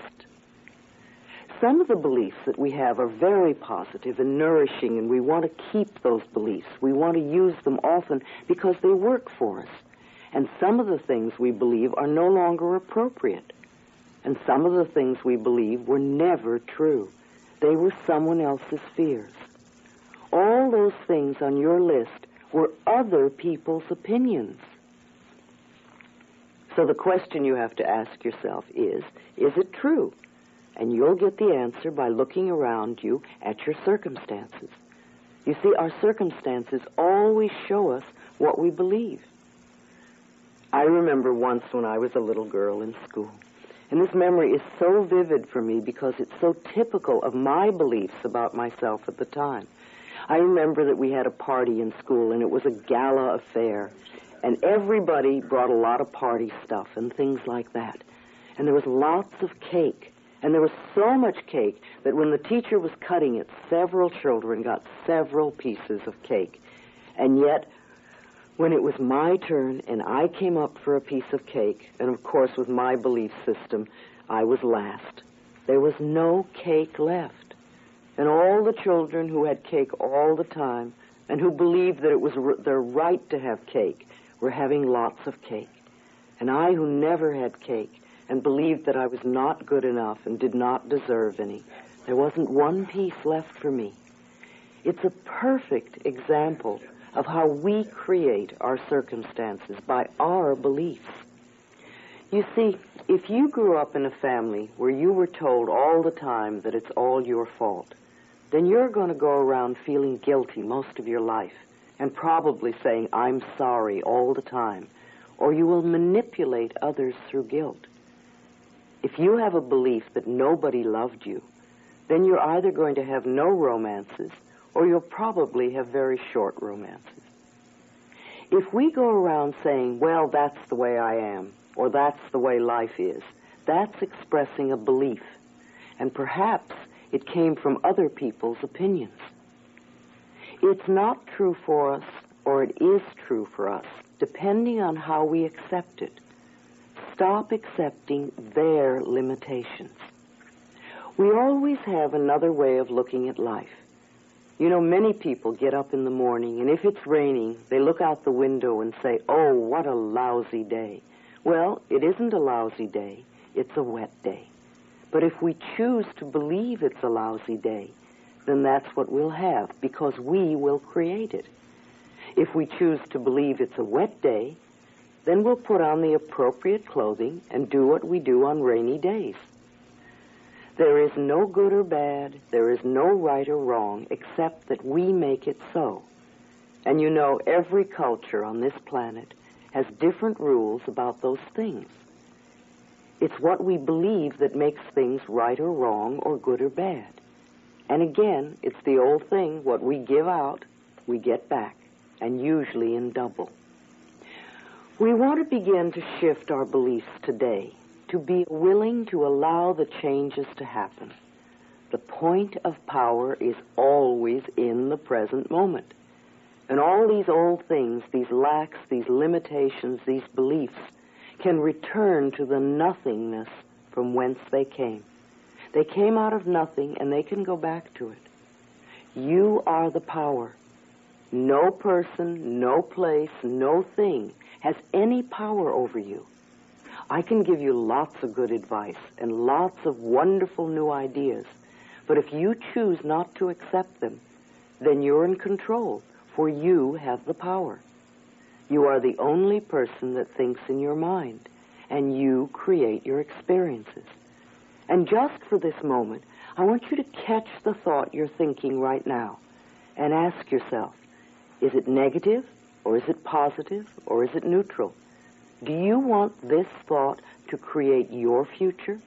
Some of the beliefs that we have are very positive and nourishing, and we want to keep those beliefs. We want to use them often because they work for us. And some of the things we believe are no longer appropriate. And some of the things we believe were never true. They were someone else's fears. All those things on your list were other people's opinions. So the question you have to ask yourself is it true? And you'll get the answer by looking around you at your circumstances. You see, our circumstances always show us what we believe. I remember once when I was a little girl in school, and this memory is so vivid for me because it's so typical of my beliefs about myself at the time. I remember that we had a party in school, and it was a gala affair, and everybody brought a lot of party stuff and things like that. And there was lots of cake, and there was so much cake that when the teacher was cutting it, several children got several pieces of cake. And yet, when it was my turn and I came up for a piece of cake, and of course with my belief system, I was last. There was no cake left. And all the children who had cake all the time and who believed that it was their right to have cake were having lots of cake. And I, who never had cake and believed that I was not good enough and did not deserve any, there wasn't one piece left for me. It's a perfect example of how we create our circumstances by our beliefs. You see, if you grew up in a family where you were told all the time that it's all your fault, then you're going to go around feeling guilty most of your life and probably saying, I'm sorry all the time, or you will manipulate others through guilt. If you have a belief that nobody loved you, then you're either going to have no romances or you'll probably have very short romances. If we go around saying, well, that's the way I am, or that's the way life is, that's expressing a belief, and perhaps it came from other people's opinions. It's not true for us, or it is true for us, depending on how we accept it. Stop accepting their limitations. We always have another way of looking at life. You know, many people get up in the morning, and if it's raining, they look out the window and say, oh, what a lousy day. Well, it isn't a lousy day, it's a wet day. But if we choose to believe it's a lousy day, then that's what we'll have, because we will create it. If we choose to believe it's a wet day, then we'll put on the appropriate clothing and do what we do on rainy days. There is no good or bad, there is no right or wrong, except that we make it so. And you know, every culture on this planet has different rules about those things. It's what we believe that makes things right or wrong or good or bad. And again, it's the old thing, what we give out, we get back, and usually in double. We want to begin to shift our beliefs today, to be willing to allow the changes to happen. The point of power is always in the present moment. And all these old things, these lacks, these limitations, these beliefs, can return to the nothingness from whence they came. They came out of nothing, and they can go back to it. You are the power. No person, no place, no thing has any power over you. I can give you lots of good advice and lots of wonderful new ideas, But if you choose not to accept them, then you're in control, for you have the power. You are the only person that thinks in your mind, and you create your experiences. And just for this moment, I want you to catch the thought you're thinking right now and ask yourself, is it negative, or is it positive, or is it neutral? Do you want this thought to create your future?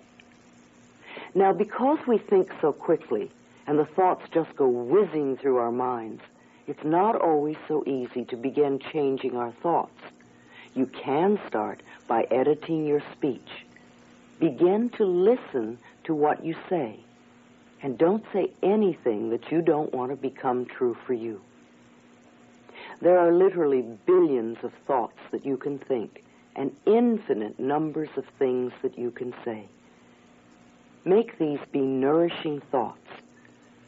Now, because we think so quickly, and the thoughts just go whizzing through our minds, it's not always so easy to begin changing our thoughts. You can start by editing your speech. Begin to listen to what you say, and don't say anything that you don't want to become true for you. There are literally billions of thoughts that you can think, and infinite numbers of things that you can say. Make these be nourishing thoughts.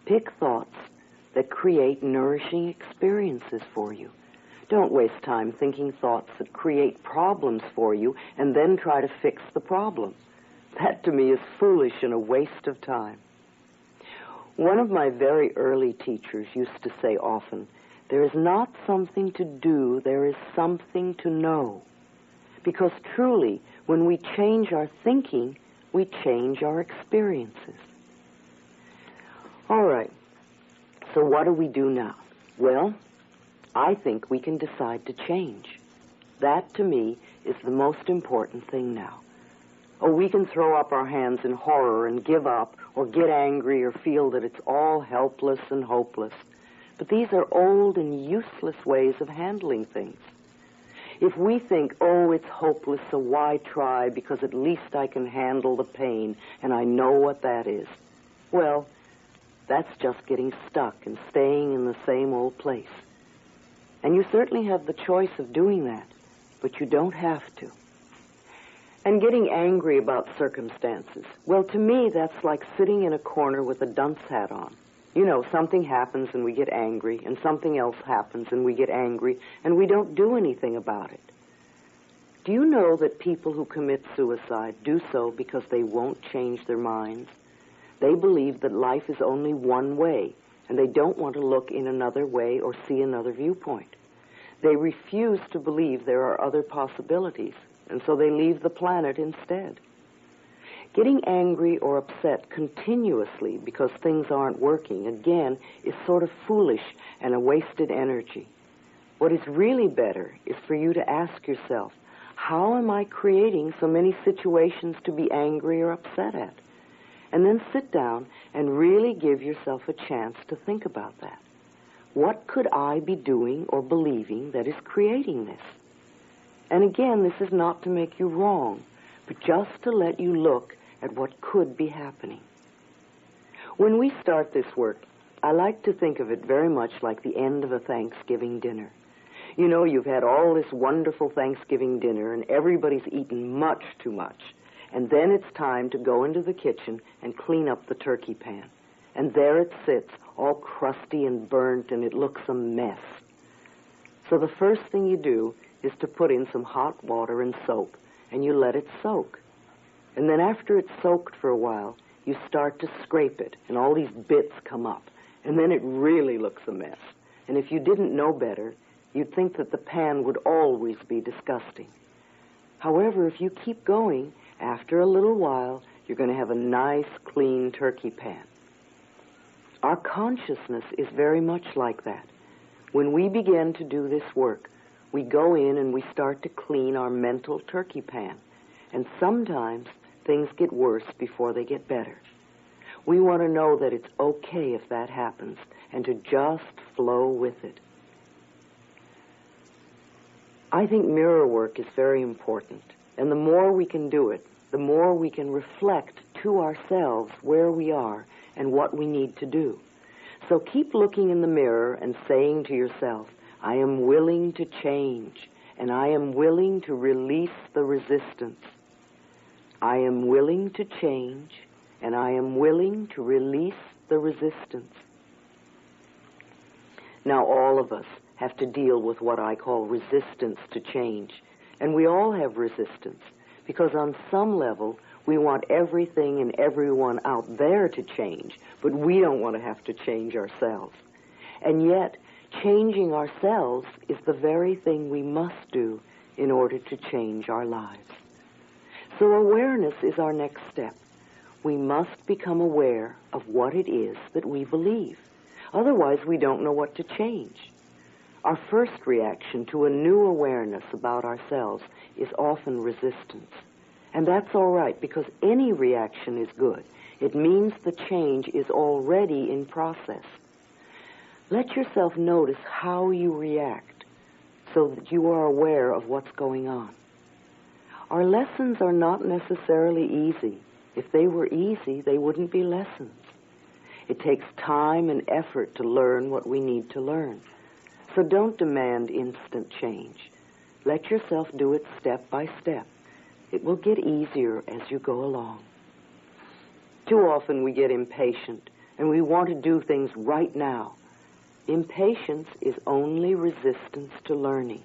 Pick thoughts that create nourishing experiences for you. Don't waste time thinking thoughts that create problems for you and then try to fix the problem. That, to me, is foolish and a waste of time. One of my very early teachers used to say often, there is not something to do, there is something to know. Because truly, when we change our thinking, we change our experiences. All right, so what do we do now? Well, I think we can decide to change. That, to me, is the most important thing now. Oh, we can throw up our hands in horror and give up, or get angry, or feel that it's all helpless and hopeless. But these are old and useless ways of handling things. If we think, oh, it's hopeless, so why try, because at least I can handle the pain, and I know what that is, well, that's just getting stuck and staying in the same old place. And you certainly have the choice of doing that, but you don't have to. And getting angry about circumstances, well, to me, that's like sitting in a corner with a dunce hat on. You know, something happens and we get angry, and something else happens and we get angry, and we don't do anything about it. Do you know that people who commit suicide do so because they won't change their minds? They believe that life is only one way, and they don't want to look in another way or see another viewpoint. They refuse to believe there are other possibilities, and so they leave the planet instead. Getting angry or upset continuously because things aren't working, again, is sort of foolish and a wasted energy. What is really better is for you to ask yourself, how am I creating so many situations to be angry or upset at? And then sit down and really give yourself a chance to think about that. What could I be doing or believing that is creating this? And again, this is not to make you wrong, but just to let you look at what could be happening. When we start this work, I like to think of it very much like the end of a Thanksgiving dinner. You know, you've had all this wonderful Thanksgiving dinner, and everybody's eaten much too much. And then it's time to go into the kitchen and clean up the turkey pan. And there it sits, all crusty and burnt, and it looks a mess. So the first thing you do is to put in some hot water and soap, and you let it soak. And then after it's soaked for a while, you start to scrape it, and all these bits come up. And then it really looks a mess. And if you didn't know better, you'd think that the pan would always be disgusting. However, if you keep going, after a little while, you're going to have a nice, clean turkey pan. Our consciousness is very much like that. When we begin to do this work, we go in and we start to clean our mental turkey pan. And sometimes things get worse before they get better. We want to know that it's okay if that happens, and to just flow with it. I think mirror work is very important, and the more we can do it, the more we can reflect to ourselves where we are and what we need to do. So keep looking in the mirror and saying to yourself, I am willing to change, and I am willing to release the resistance. I am willing to change, and I am willing to release the resistance. Now, all of us have to deal with what I call resistance to change, and we all have resistance, because on some level, We want everything and everyone out there to change, but we don't want to have to change ourselves. And yet, changing ourselves is the very thing we must do in order to change our lives. So awareness is our next step. We must become aware of what it is that we believe. Otherwise, we don't know what to change. Our first reaction to a new awareness about ourselves is often resistance. And that's all right, because any reaction is good. It means the change is already in process. Let yourself notice how you react so that you are aware of what's going on. Our lessons are not necessarily easy. If they were easy, they wouldn't be lessons. It takes time and effort to learn what we need to learn. So don't demand instant change. Let yourself do it step by step. It will get easier as you go along. Too often we get impatient and we want to do things right now. Impatience is only resistance to learning.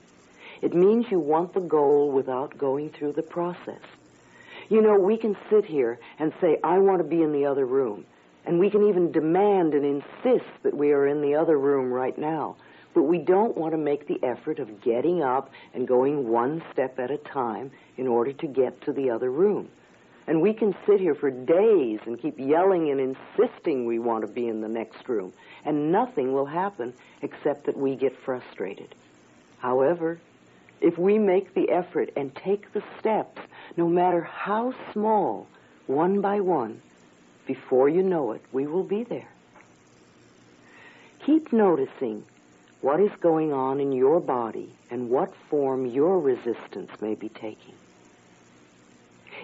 It means you want the goal without going through the process. You know, we can sit here and say, I want to be in the other room. And we can even demand and insist that we are in the other room right now. But we don't want to make the effort of getting up and going one step at a time in order to get to the other room. And we can sit here for days and keep yelling and insisting we want to be in the next room. And nothing will happen except that we get frustrated. However, if we make the effort and take the steps, no matter how small, one by one, before you know it, we will be there. Keep noticing what is going on in your body and what form your resistance may be taking.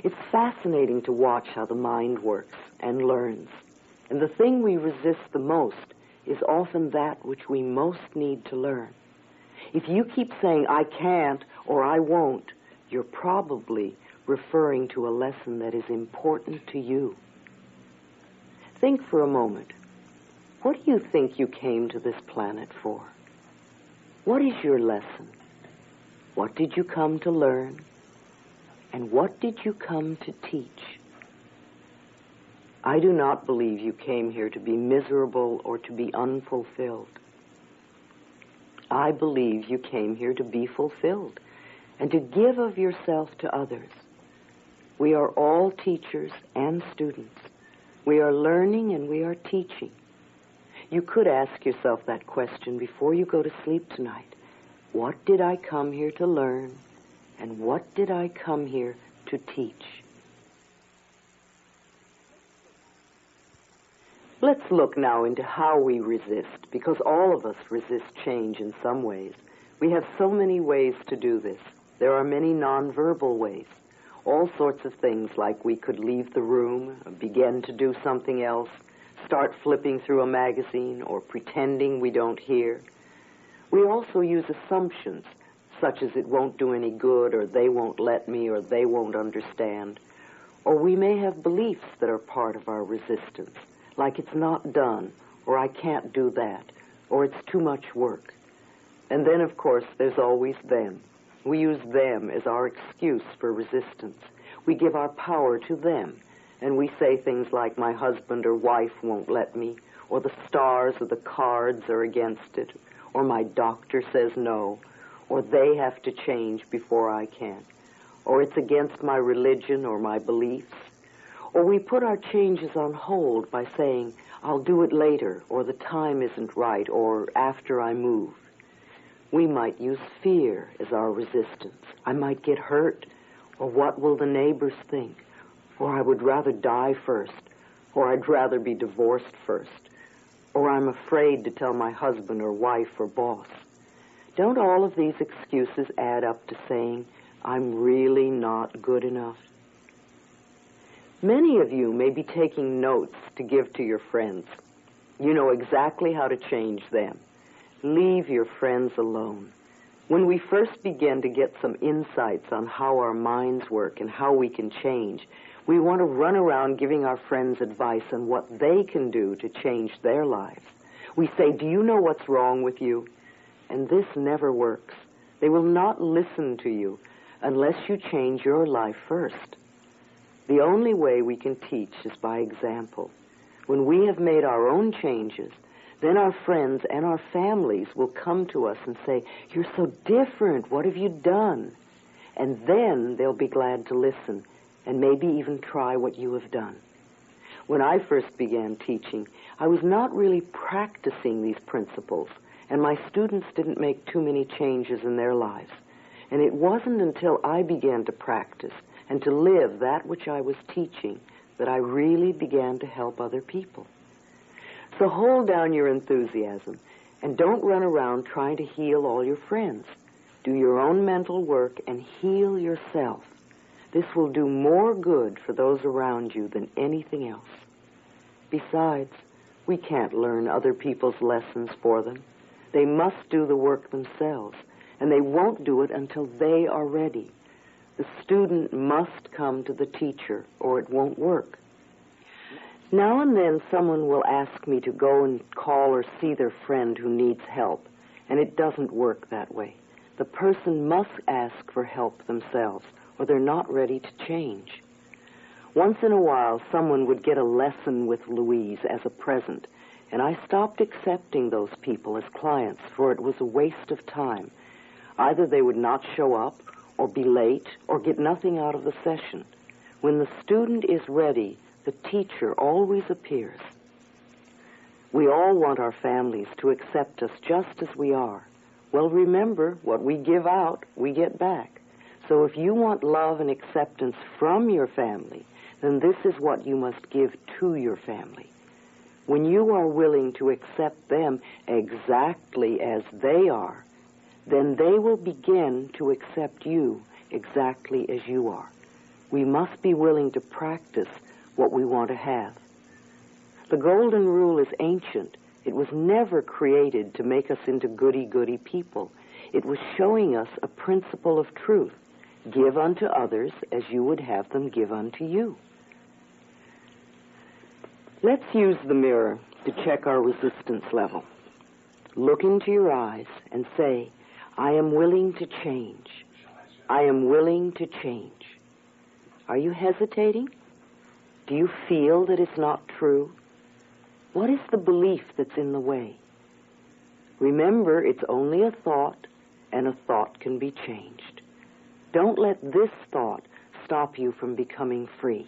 It's fascinating to watch how the mind works and learns. And the thing we resist the most is often that which we most need to learn. If you keep saying, I can't or I won't, you're probably referring to a lesson that is important to you. Think for a moment. What do you think you came to this planet for? What is your lesson? What did you come to learn? And what did you come to teach? I do not believe you came here to be miserable or to be unfulfilled. I believe you came here to be fulfilled and to give of yourself to others. We are all teachers and students. We are learning and we are teaching. You could ask yourself that question before you go to sleep tonight. What did I come here to learn? And what did I come here to teach? Let's look now into how we resist, because all of us resist change in some ways. We have so many ways to do this. There are many nonverbal ways. All sorts of things like we could leave the room, begin to do something else, start flipping through a magazine, or pretending we don't hear. We also use assumptions, such as it won't do any good, or they won't let me, or they won't understand. Or we may have beliefs that are part of our resistance, like it's not done, or I can't do that, or it's too much work. And then, of course, there's always them. We use them as our excuse for resistance. We give our power to them, and we say things like, my husband or wife won't let me, or the stars or the cards are against it, or my doctor says no, or they have to change before I can, or it's against my religion or my beliefs. Or we put our changes on hold by saying, I'll do it later, or the time isn't right, or after I move. We might use fear as our resistance. I might get hurt, or what will the neighbors think? Or I would rather die first, or I'd rather be divorced first, or I'm afraid to tell my husband or wife or boss. Don't all of these excuses add up to saying, I'm really not good enough? Many of you may be taking notes to give to your friends. You know exactly how to change them. Leave your friends alone. When we first begin to get some insights on how our minds work and how we can change, we want to run around giving our friends advice on what they can do to change their lives. We say, do you know what's wrong with you? And this never works. They will not listen to you unless you change your life first. The only way we can teach is by example. When we have made our own changes, then our friends and our families will come to us and say, "You're so different. What have you done?" And then they'll be glad to listen and maybe even try what you have done. When I first began teaching, I was not really practicing these principles, and my students didn't make too many changes in their lives. And it wasn't until I began to practice and to live that which I was teaching that I really began to help other people. So hold down your enthusiasm and don't run around trying to heal all your friends. Do your own mental work and heal yourself. This will do more good for those around you than anything else. Besides, we can't learn other people's lessons for them. They must do the work themselves, and they won't do it until they are ready. The student must come to the teacher, or it won't work. Now and then someone will ask me to go and call or see their friend who needs help, and it doesn't work that way. The person must ask for help themselves, or they're not ready to change. Once in a while, someone would get a lesson with Louise as a present, and I stopped accepting those people as clients, for it was a waste of time. Either they would not show up, or be late, or get nothing out of the session. When the student is ready, the teacher always appears. We all want our families to accept us just as we are. Well, remember, what we give out, we get back. So if you want love and acceptance from your family, then this is what you must give to your family. When you are willing to accept them exactly as they are, then they will begin to accept you exactly as you are. We must be willing to practice what we want to have. The golden rule is ancient. It was never created to make us into goody-goody people. It was showing us a principle of truth. Give unto others as you would have them give unto you. Let's use the mirror to check our resistance level. Look into your eyes and say, "I am willing to change. I am willing to change." Are you hesitating? Do you feel that it's not true? What is the belief that's in the way? Remember, it's only a thought, and a thought can be changed. Don't let this thought stop you from becoming free.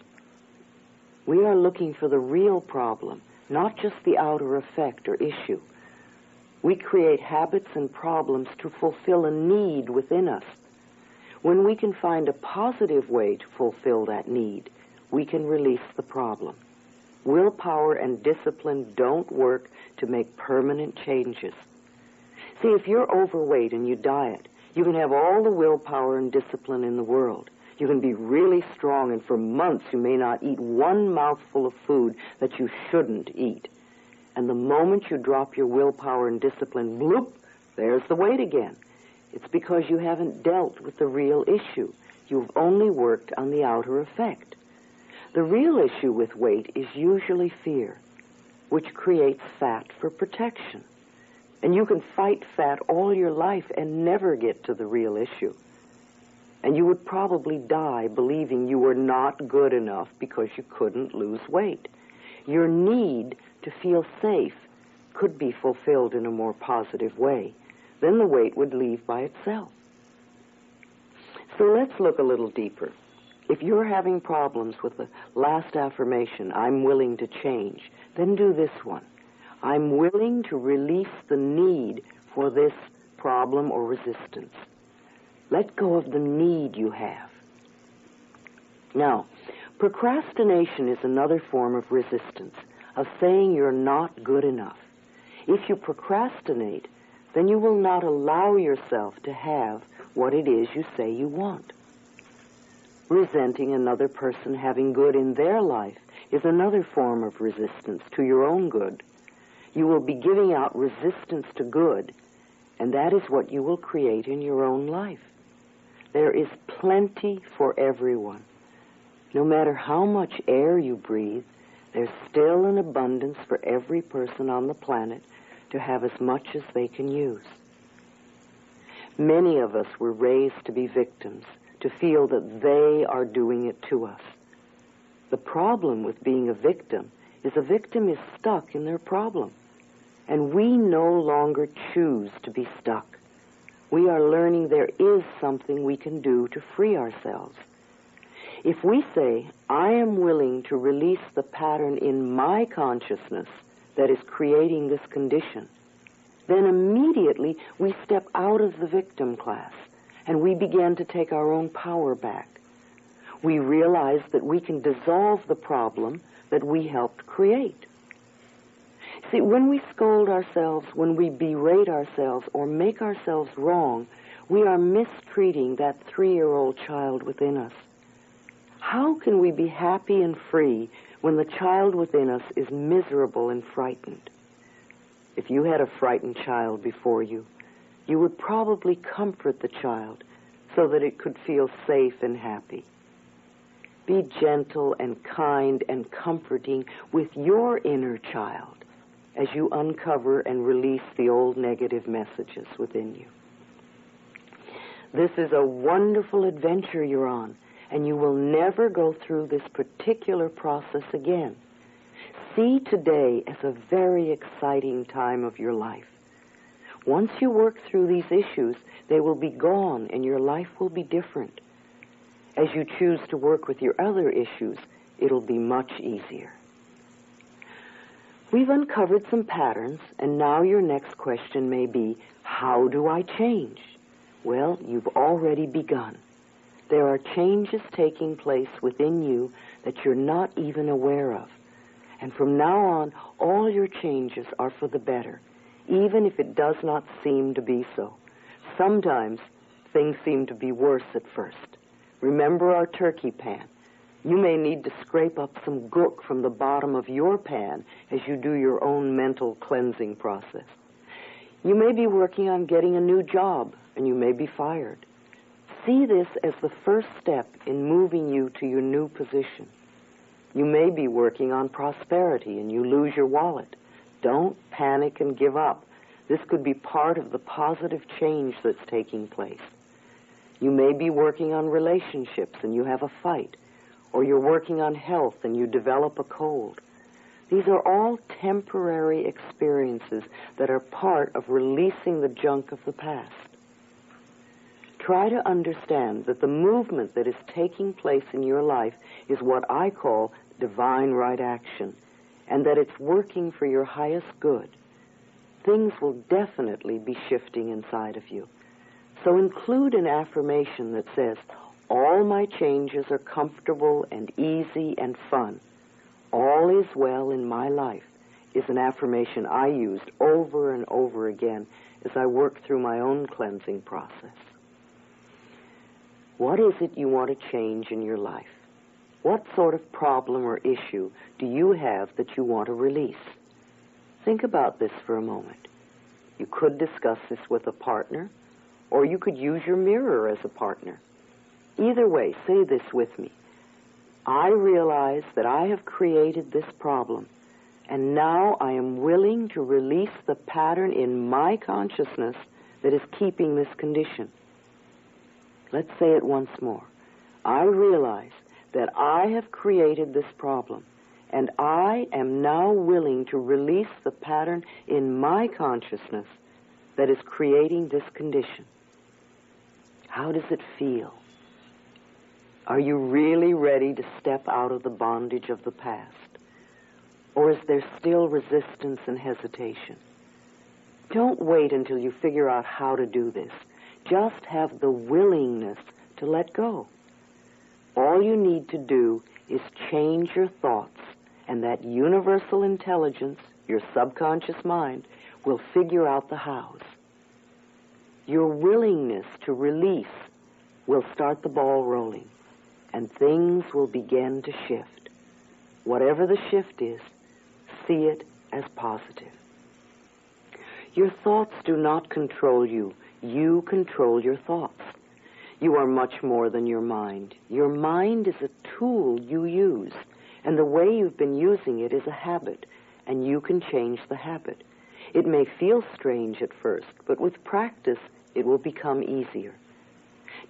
We are looking for the real problem, not just the outer effect or issue. We create habits and problems to fulfill a need within us. When we can find a positive way to fulfill that need, we can release the problem. Willpower and discipline don't work to make permanent changes. See, if you're overweight and you diet, you can have all the willpower and discipline in the world. You can be really strong, and for months you may not eat one mouthful of food that you shouldn't eat. And the moment you drop your willpower and discipline, bloop, there's the weight again. It's because you haven't dealt with the real issue. You've only worked on the outer effect. The real issue with weight is usually fear, which creates fat for protection. And you can fight fat all your life and never get to the real issue. And you would probably die believing you were not good enough because you couldn't lose weight. Your need to feel safe could be fulfilled in a more positive way. Then the weight would leave by itself. So let's look a little deeper. If you're having problems with the last affirmation, "I'm willing to change," then do this one. I'm willing to release the need for this problem or resistance. Let go of the need you have. Now, procrastination is another form of resistance, of saying you're not good enough. If you procrastinate, then you will not allow yourself to have what it is you say you want. Resenting another person having good in their life is another form of resistance to your own good. You will be giving out resistance to good, and that is what you will create in your own life. There is plenty for everyone. No matter how much air you breathe, there's still an abundance for every person on the planet to have as much as they can use. Many of us were raised to be victims, to feel that they are doing it to us. The problem with being a victim is stuck in their problem. And we no longer choose to be stuck. We are learning there is something we can do to free ourselves. If we say, I am willing to release the pattern in my consciousness that is creating this condition, then immediately we step out of the victim class and we begin to take our own power back. We realize that we can dissolve the problem that we helped create. See, when we scold ourselves, when we berate ourselves or make ourselves wrong, we are mistreating that 3-year-old child within us. How can we be happy and free when the child within us is miserable and frightened? If you had a frightened child before you, you would probably comfort the child so that it could feel safe and happy. Be gentle and kind and comforting with your inner child as you uncover and release the old negative messages within you. This is a wonderful adventure you're on, and you will never go through this particular process again. See today as a very exciting time of your life. Once you work through these issues, they will be gone and your life will be different. As you choose to work with your other issues, it'll be much easier. We've uncovered some patterns, and now your next question may be, how do I change? Well, you've already begun. There are changes taking place within you that you're not even aware of. And from now on, all your changes are for the better, even if it does not seem to be so. Sometimes things seem to be worse at first. Remember our turkey pan. You may need to scrape up some gook from the bottom of your pan as you do your own mental cleansing process. You may be working on getting a new job, and you may be fired. See this as the first step in moving you to your new position. You may be working on prosperity, and you lose your wallet. Don't panic and give up. This could be part of the positive change that's taking place. You may be working on relationships, and you have a fight. Or you're working on health and you develop a cold. These are all temporary experiences that are part of releasing the junk of the past. Try to understand that the movement that is taking place in your life is what I call divine right action, and that it's working for your highest good. Things will definitely be shifting inside of you. So include an affirmation that says, all my changes are comfortable and easy and fun. All is well in my life is an affirmation I used over and over again as I worked through my own cleansing process. What is it you want to change in your life? What sort of problem or issue do you have that you want to release? Think about this for a moment. You could discuss this with a partner, or you could use your mirror as a partner. Either way, say this with me. I realize that I have created this problem, and now I am willing to release the pattern in my consciousness that is keeping this condition. Let's say it once more. I realize that I have created this problem, and I am now willing to release the pattern in my consciousness that is creating this condition. How does it feel? Are you really ready to step out of the bondage of the past? Or is there still resistance and hesitation? Don't wait until you figure out how to do this. Just have the willingness to let go. All you need to do is change your thoughts, and that universal intelligence, your subconscious mind, will figure out the hows. Your willingness to release will start the ball rolling, and things will begin to shift. Whatever the shift is, see it as positive. Your thoughts do not control you. You control your thoughts. You are much more than your mind. Your mind is a tool you use, and the way you've been using it is a habit, and you can change the habit. It may feel strange at first, but with practice, it will become easier.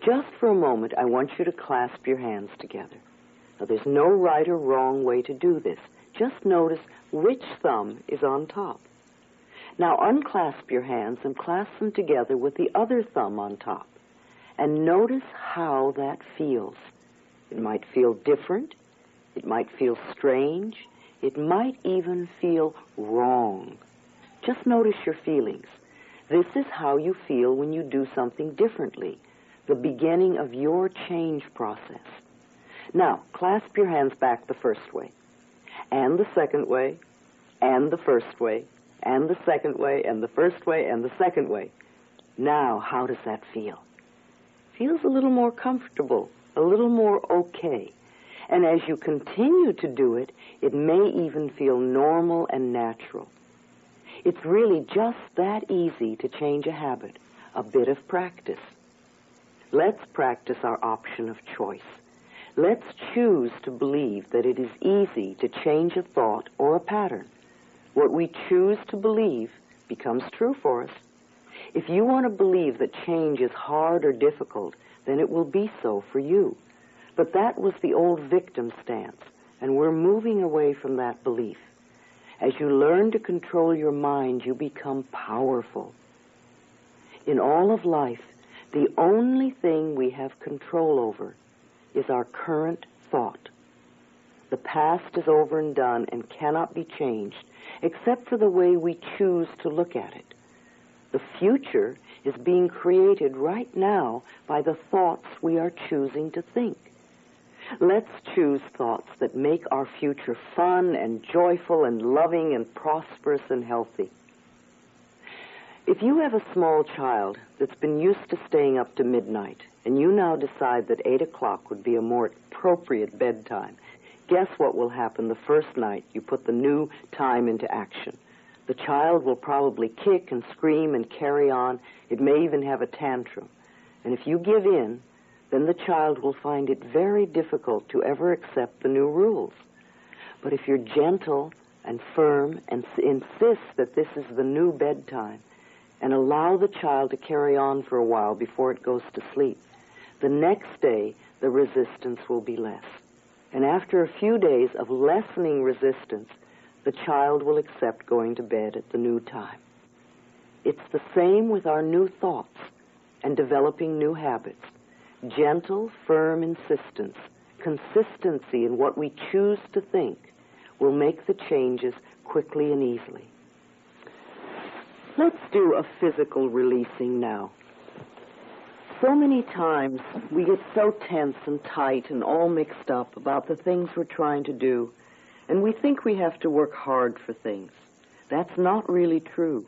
Just for a moment, I want you to clasp your hands together. Now, there's no right or wrong way to do this. Just notice which thumb is on top. Now, unclasp your hands and clasp them together with the other thumb on top. And notice how that feels. It might feel different. It might feel strange. It might even feel wrong. Just notice your feelings. This is how you feel when you do something differently, the beginning of your change process. Now, clasp your hands back the first way, and the second way, and the first way, and the second way, and the first way, and the second way. Now, how does that feel? Feels a little more comfortable, a little more okay. And as you continue to do it, it may even feel normal and natural. It's really just that easy to change a habit, a bit of practice. Let's practice our option of choice. Let's choose to believe that it is easy to change a thought or a pattern. What we choose to believe becomes true for us. If you want to believe that change is hard or difficult, then it will be so for you. But that was the old victim stance, and we're moving away from that belief. As you learn to control your mind, you become powerful. In all of life, the only thing we have control over is our current thought. The past is over and done and cannot be changed, except for the way we choose to look at it. The future is being created right now by the thoughts we are choosing to think. Let's choose thoughts that make our future fun and joyful and loving and prosperous and healthy. If you have a small child that's been used to staying up to midnight, and you now decide that 8 o'clock would be a more appropriate bedtime, guess what will happen the first night you put the new time into action? The child will probably kick and scream and carry on. It may even have a tantrum. And if you give in, then the child will find it very difficult to ever accept the new rules. But if you're gentle and firm and insist that this is the new bedtime and allow the child to carry on for a while before it goes to sleep, the next day the resistance will be less. And after a few days of lessening resistance, the child will accept going to bed at the new time. It's the same with our new thoughts and developing new habits. Gentle, firm insistence, consistency in what we choose to think will make the changes quickly and easily. Let's do a physical releasing now. So many times we get so tense and tight and all mixed up about the things we're trying to do, and we think we have to work hard for things. That's not really true.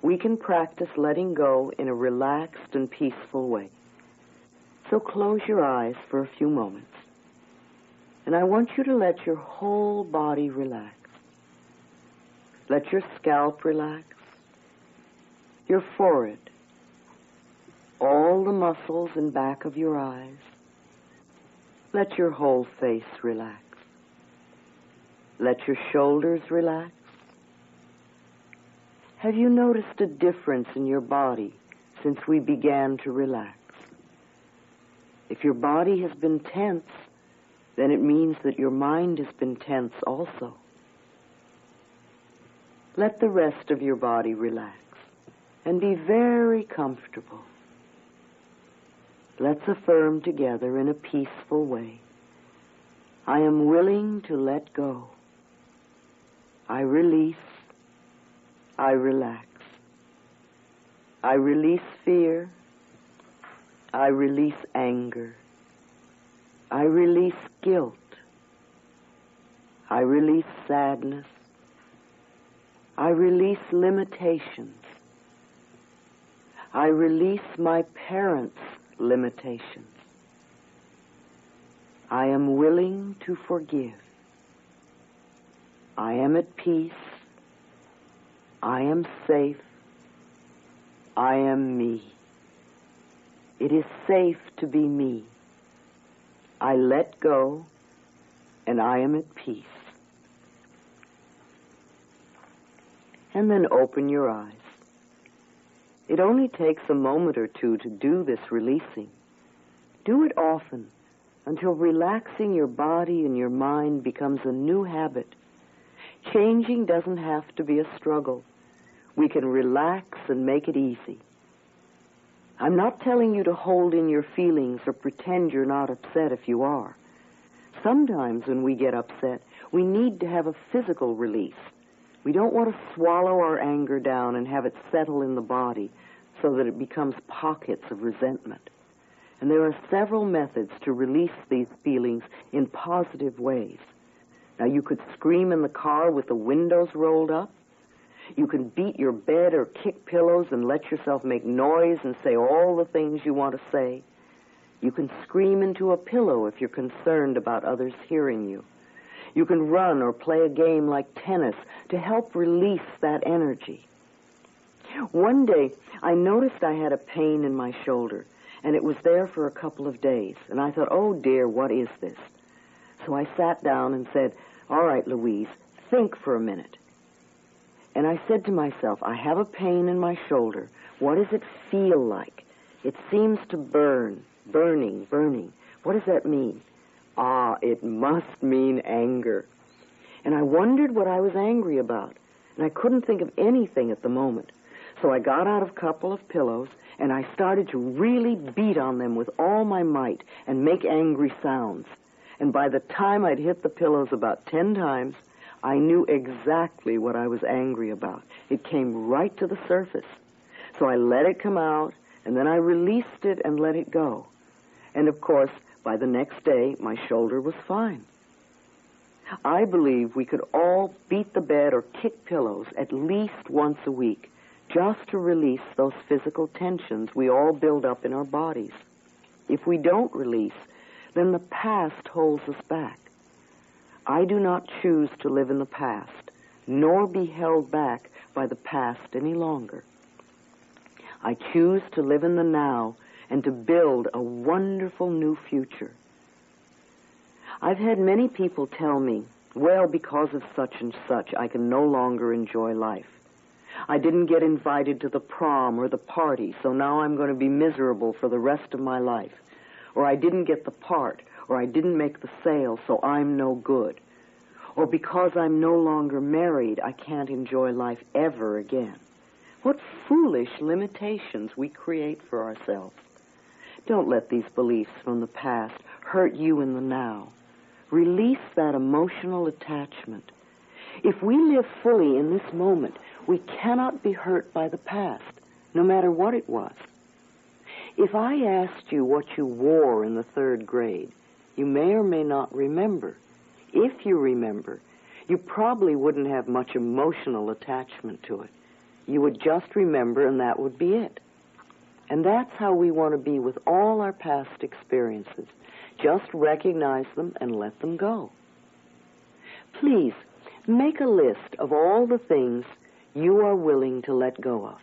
We can practice letting go in a relaxed and peaceful way. So close your eyes for a few moments. And I want you to let your whole body relax. Let your scalp relax, your forehead, all the muscles in back of your eyes. Let your whole face relax. Let your shoulders relax. Have you noticed a difference in your body since we began to relax? If your body has been tense, then it means that your mind has been tense also. Let the rest of your body relax and be very comfortable. Let's affirm together in a peaceful way. I am willing to let go. I release. I relax. I release fear. I release anger. I release guilt. I release sadness. I release limitations. I release my parents' limitations. I am willing to forgive. I am at peace. I am safe. I am me. It is safe to be me. I let go, and I am at peace. And then open your eyes. It only takes a moment or two to do this releasing. Do it often, until relaxing your body and your mind becomes a new habit. Changing doesn't have to be a struggle. We can relax and make it easy. I'm not telling you to hold in your feelings or pretend you're not upset if you are. Sometimes when we get upset, we need to have a physical release. We don't want to swallow our anger down and have it settle in the body so that it becomes pockets of resentment. And there are several methods to release these feelings in positive ways. Now, you could scream in the car with the windows rolled up. You can beat your bed or kick pillows and let yourself make noise and say all the things you want to say. You can scream into a pillow if you're concerned about others hearing you. You can run or play a game like tennis to help release that energy. One day, I noticed I had a pain in my shoulder, and it was there for a couple of days. And I thought, oh dear, what is this? So I sat down and said, all right, Louise, think for a minute. And I said to myself, I have a pain in my shoulder. What does it feel like? It seems to burn, burning. What does that mean? Ah, it must mean anger. And I wondered what I was angry about, and I couldn't think of anything at the moment. So I got out a couple of pillows, and I started to really beat on them with all my might and make angry sounds. And by the time I'd hit the pillows about 10 times, I knew exactly what I was angry about. It came right to the surface. So I let it come out, and then I released it and let it go. And of course, by the next day, my shoulder was fine. I believe we could all beat the bed or kick pillows at least once a week, just to release those physical tensions we all build up in our bodies. If we don't release, then the past holds us back. I do not choose to live in the past, nor be held back by the past any longer. I choose to live in the now and to build a wonderful new future. I've had many people tell me, well, because of such and such, I can no longer enjoy life. I didn't get invited to the prom or the party, so now I'm going to be miserable for the rest of my life. Or I didn't get the part, or I didn't make the sale, so I'm no good. Or because I'm no longer married, I can't enjoy life ever again. What foolish limitations we create for ourselves. Don't let these beliefs from the past hurt you in the now. Release that emotional attachment. If we live fully in this moment, we cannot be hurt by the past, no matter what it was. If I asked you what you wore in the 3rd grade, you may or may not remember. If you remember, you probably wouldn't have much emotional attachment to it. You would just remember, and that would be it. And that's how we want to be with all our past experiences. Just recognize them and let them go. Please, make a list of all the things you are willing to let go of.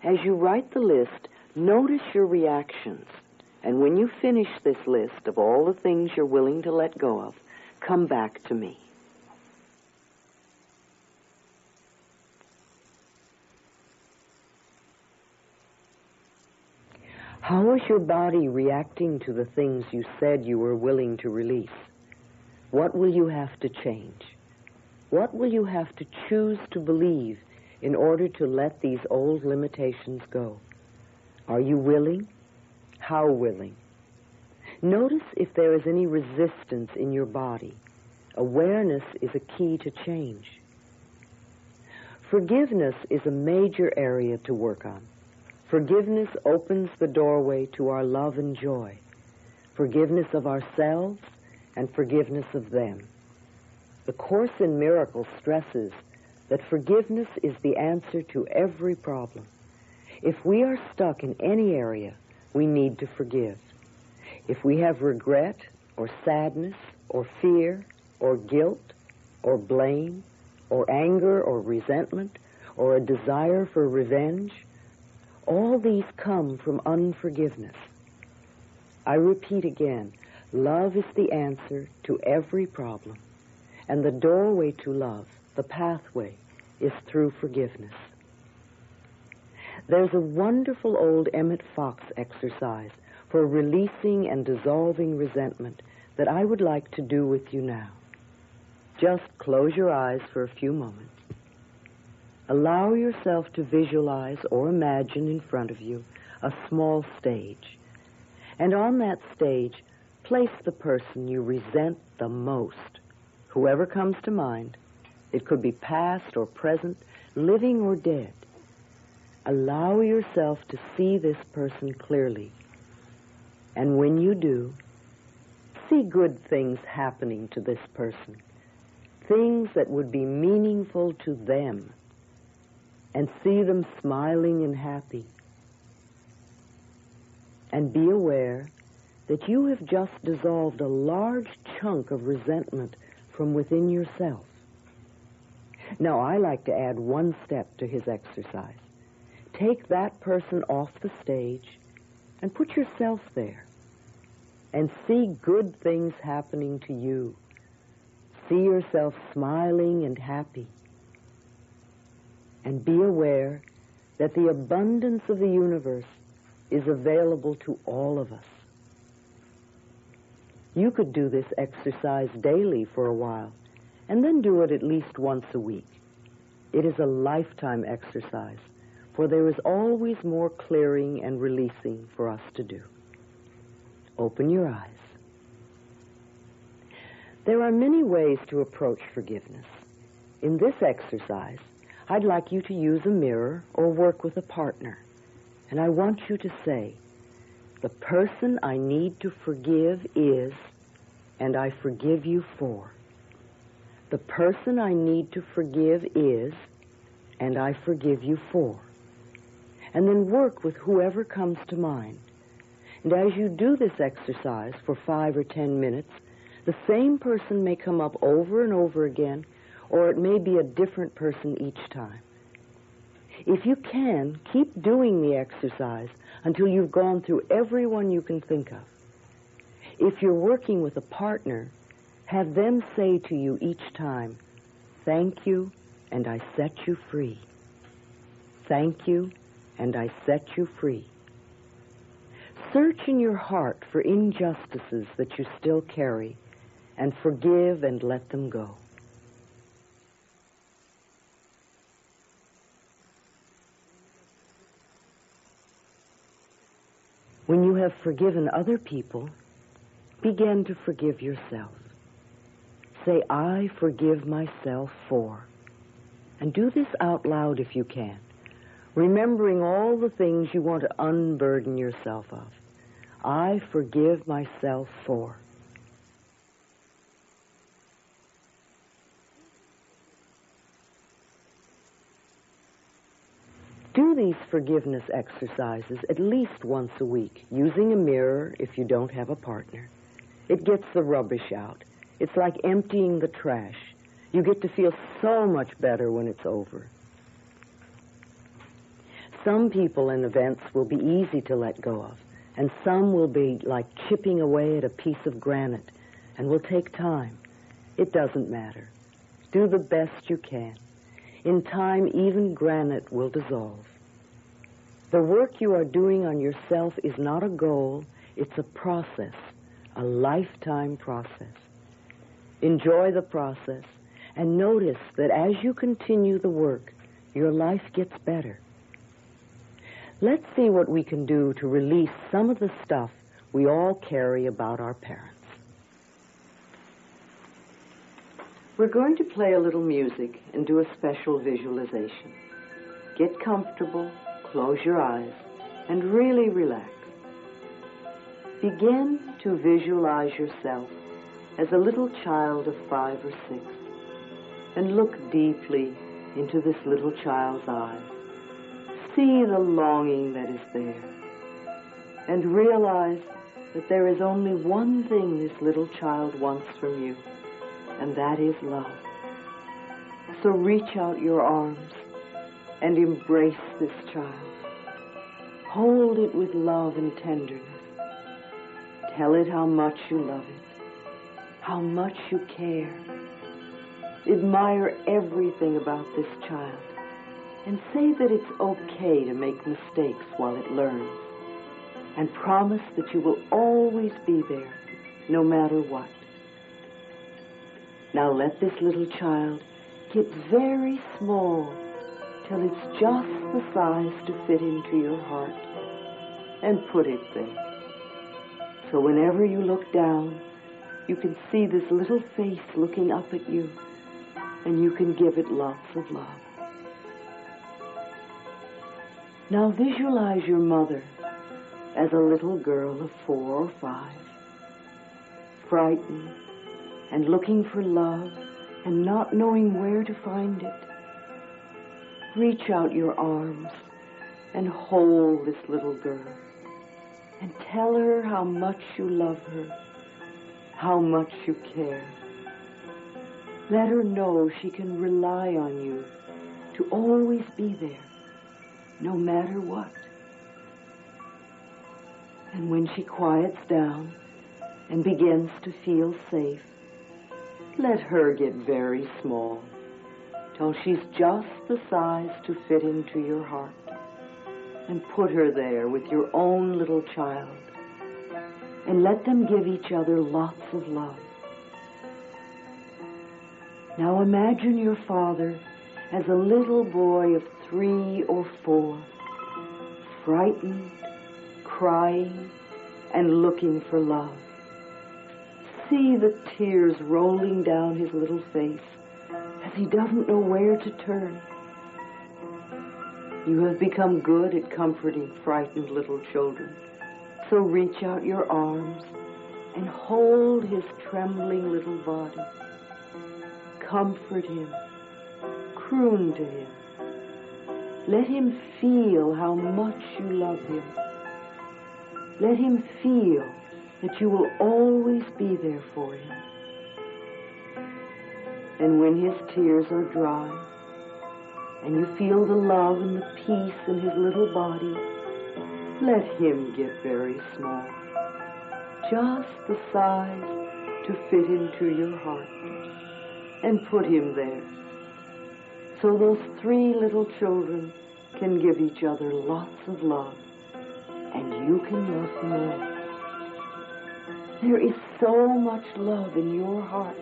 As you write the list, notice your reactions. And when you finish this list of all the things you're willing to let go of, come back to me. How is your body reacting to the things you said you were willing to release? What will you have to change? What will you have to choose to believe in order to let these old limitations go? Are you willing? How willing? Notice if there is any resistance in your body. Awareness is a key to change. Forgiveness is a major area to work on. Forgiveness opens the doorway to our love and joy. Forgiveness of ourselves and forgiveness of them. The Course in Miracles stresses that forgiveness is the answer to every problem. If we are stuck in any area, we need to forgive. If we have regret or sadness or fear or guilt or blame or anger or resentment or a desire for revenge, all these come from unforgiveness. I repeat again, love is the answer to every problem, and the doorway to love, the pathway, is through forgiveness. There's a wonderful old Emmett Fox exercise for releasing and dissolving resentment that I would like to do with you now. Just close your eyes for a few moments. Allow yourself to visualize or imagine in front of you a small stage. And on that stage, place the person you resent the most, whoever comes to mind. It could be past or present, living or dead. Allow yourself to see this person clearly. And when you do, see good things happening to this person, things that would be meaningful to them, and see them smiling and happy. And be aware that you have just dissolved a large chunk of resentment from within yourself. Now, I like to add one step to his exercise. Take that person off the stage and put yourself there and see good things happening to you. See yourself smiling and happy. And be aware that the abundance of the universe is available to all of us. You could do this exercise daily for a while, and then do it at least once a week. It is a lifetime exercise, for there is always more clearing and releasing for us to do. Open your eyes. There are many ways to approach forgiveness. In this exercise, I'd like you to use a mirror or work with a partner. And I want you to say, the person I need to forgive is, and I forgive you for. The person I need to forgive is, and I forgive you for. And then work with whoever comes to mind. And as you do this exercise for 5 or 10 minutes, the same person may come up over and over again, or it may be a different person each time. If you can, keep doing the exercise until you've gone through everyone you can think of. If you're working with a partner, have them say to you each time, "Thank you, and I set you free. Thank you, and I set you free." Search in your heart for injustices that you still carry, and forgive and let them go. When you have forgiven other people, begin to forgive yourself. Say, "I forgive myself for," and do this out loud if you can, remembering all the things you want to unburden yourself of. I forgive myself for. Do these forgiveness exercises at least once a week, using a mirror if you don't have a partner. It gets the rubbish out. It's like emptying the trash. You get to feel so much better when it's over. Some people and events will be easy to let go of, and some will be like chipping away at a piece of granite and will take time. It doesn't matter. Do the best you can. In time, even granite will dissolve. The work you are doing on yourself is not a goal, it's a process, a lifetime process. Enjoy the process and notice that as you continue the work, your life gets better. Let's see what we can do to release some of the stuff we all carry about our parents. We're going to play a little music and do a special visualization. Get comfortable, close your eyes, and really relax. Begin to visualize yourself as a little child of 5 or 6, and look deeply into this little child's eyes. See the longing that is there, and realize that there is only one thing this little child wants from you, and that is love. So reach out your arms and embrace this child. Hold it with love and tenderness. Tell it how much you love it, how much you care. Admire everything about this child, and say that it's okay to make mistakes while it learns. and promise that you will always be there, no matter what. Now let this little child get very small till it's just the size to fit into your heart, and put it there. So whenever you look down, you can see this little face looking up at you, and you can give it lots of love. Now visualize your mother as a little girl of 4 or 5, frightened and looking for love and not knowing where to find it. Reach out your arms and hold this little girl and tell her how much you love her, how much you care. Let her know she can rely on you to always be there, no matter what. And when she quiets down and begins to feel safe, let her get very small till she's just the size to fit into your heart, and put her there with your own little child, and let them give each other lots of love. Now imagine your father as a little boy of 3 or 4, frightened, crying, and looking for love. See the tears rolling down his little face as he doesn't know where to turn. You have become good at comforting frightened little children, so reach out your arms and hold his trembling little body. Comfort him, croon to him. Let him feel how much you love him. Let him feel that you will always be there for him. And when his tears are dry, and you feel the love and the peace in his little body, let him get very small, just the size to fit into your heart, and put him there, so those 3 little children can give each other lots of love, and you can love them all. There is so much love in your heart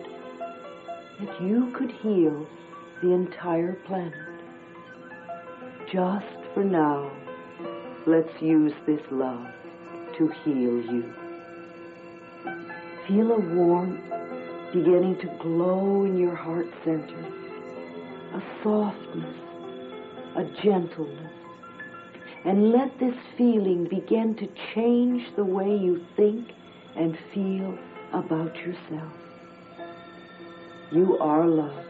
that you could heal the entire planet. Just for now, let's use this love to heal you. Feel a warmth beginning to glow in your heart center, a softness, a gentleness, and let this feeling begin to change the way you think and feel about yourself. You are loved.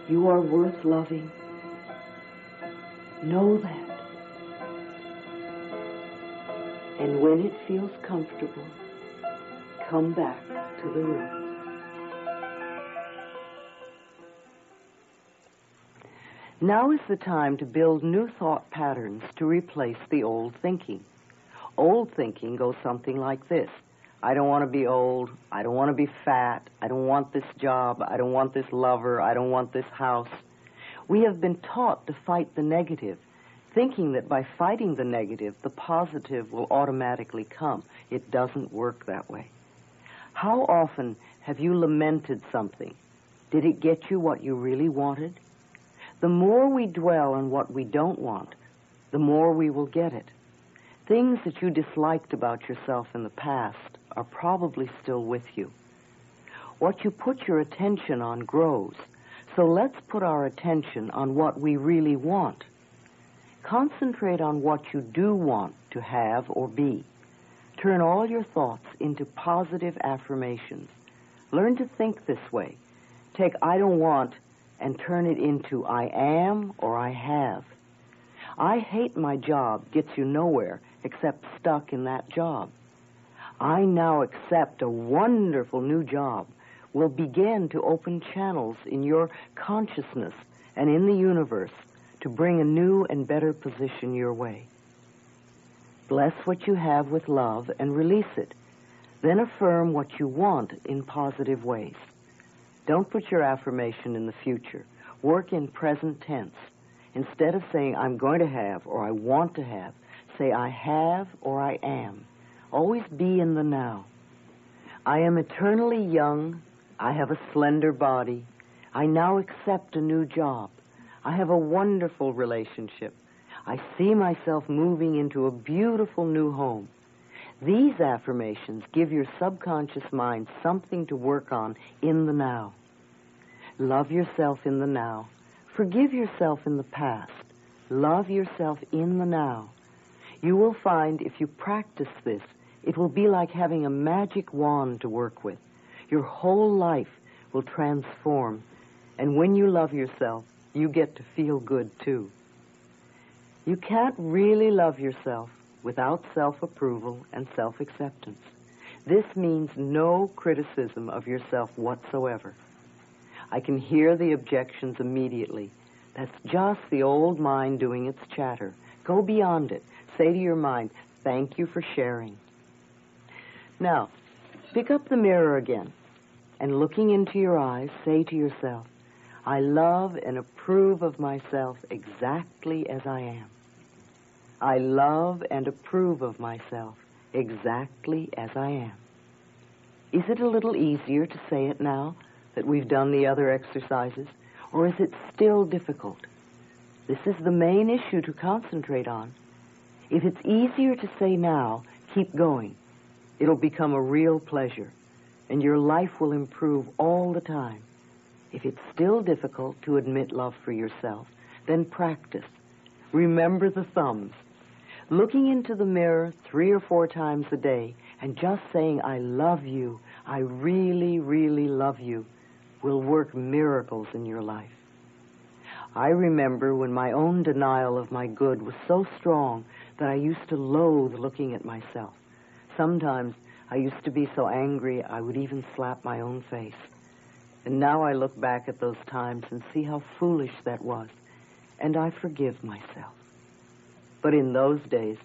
You are worth loving. Know that. And when it feels comfortable, come back to the room. Now is the time to build new thought patterns to replace the old thinking. Old thinking goes something like this. I don't want to be old. I don't want to be fat. I don't want this job. I don't want this lover. I don't want this house. We have been taught to fight the negative, thinking that by fighting the negative, the positive will automatically come. It doesn't work that way. How often have you lamented something? Did it get you what you really wanted? The more we dwell on what we don't want, the more we will get it. Things that you disliked about yourself in the past are probably still with you. What you put your attention on grows, so let's put our attention on what we really want. Concentrate on what you do want to have or be. Turn all your thoughts into positive affirmations. Learn to think this way. Take I don't want and turn it into I am or I have. I hate my job gets you nowhere except stuck in that job. I now accept a wonderful new job will begin to open channels in your consciousness and in the universe to bring a new and better position your way. Bless what you have with love and release it. Then affirm what you want in positive ways. Don't put your affirmation in the future. Work in present tense. Instead of saying, I'm going to have or I want to have, say I have or I am. Always be in the now. I am eternally young. I have a slender body. I now accept a new job. I have a wonderful relationship. I see myself moving into a beautiful new home. These affirmations give your subconscious mind something to work on in the now. Love yourself in the now. Forgive yourself in the past. Love yourself in the now. You will find if you practice this, it will be like having a magic wand to work with. Your whole life will transform. And when you love yourself, you get to feel good too. You can't really love yourself without self-approval and self-acceptance. This means no criticism of yourself whatsoever. I can hear the objections immediately. That's just the old mind doing its chatter. Go beyond it. Say to your mind, thank you for sharing. Now, pick up the mirror again, and looking into your eyes, say to yourself, I love and approve of myself exactly as I am. I love and approve of myself exactly as I am. Is it a little easier to say it now that we've done the other exercises, or is it still difficult? This is the main issue to concentrate on. If it's easier to say now, keep going. It'll become a real pleasure, and your life will improve all the time. If it's still difficult to admit love for yourself, then practice. Remember the thumbs. Looking into the mirror 3 or 4 times a day and just saying, I love you, I really, really love you, will work miracles in your life. I remember when my own denial of my good was so strong that I used to loathe looking at myself. Sometimes I used to be so angry I would even slap my own face. And now I look back at those times and see how foolish that was, and I forgive myself. But in those days,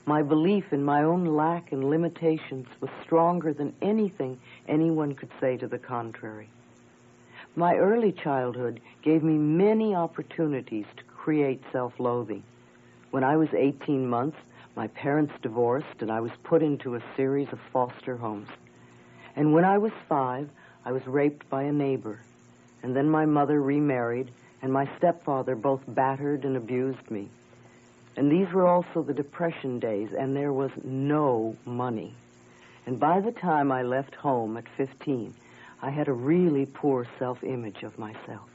my belief in my own lack and limitations was stronger than anything anyone could say to the contrary. My early childhood gave me many opportunities to create self-loathing. When I was 18 months, my parents divorced and I was put into a series of foster homes. And when I was 5, I was raped by a neighbor. And then my mother remarried and my stepfather both battered and abused me. And these were also the Depression days, and there was no money. And by the time I left home at 15, I had a really poor self-image of myself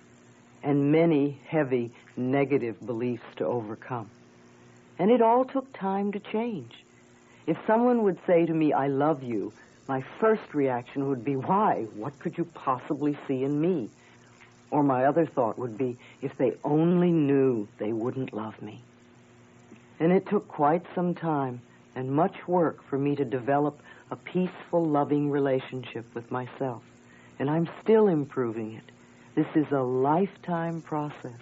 and many heavy negative beliefs to overcome. And it all took time to change. If someone would say to me, I love you, my first reaction would be, why? What could you possibly see in me? Or my other thought would be, if they only knew, they wouldn't love me. And it took quite some time and much work for me to develop a peaceful, loving relationship with myself. And I'm still improving it. This is a lifetime process.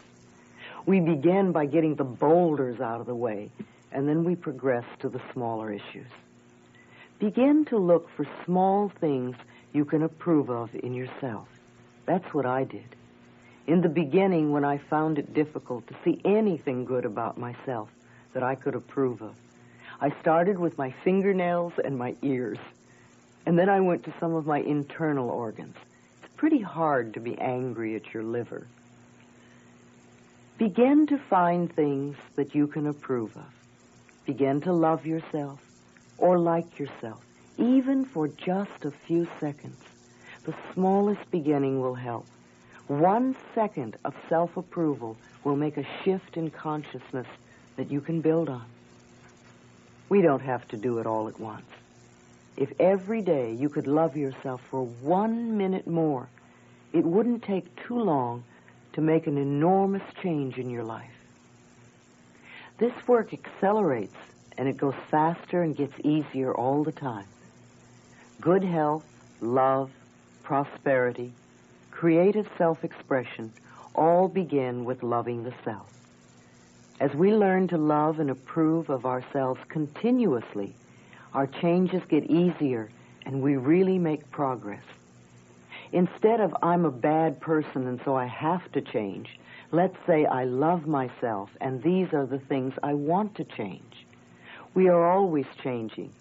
We begin by getting the boulders out of the way, and then we progress to the smaller issues. Begin to look for small things you can approve of in yourself. That's what I did. In the beginning, when I found it difficult to see anything good about myself that I could approve of, I started with my fingernails and my ears, and then I went to some of my internal organs. It's pretty hard to be angry at your liver. Begin to find things that you can approve of. Begin to love yourself or like yourself, even for just a few seconds. The smallest beginning will help. 1 second of self-approval will make a shift in consciousness that you can build on. We don't have to do it all at once. If every day you could love yourself for 1 minute more, it wouldn't take too long to make an enormous change in your life. This work accelerates, and it goes faster and gets easier all the time. Good health, love, prosperity, creative self-expression all begin with loving the self. As we learn to love and approve of ourselves continuously, our changes get easier and we really make progress. Instead of, I'm a bad person and so I have to change, let's say I love myself and these are the things I want to change. We are always changing,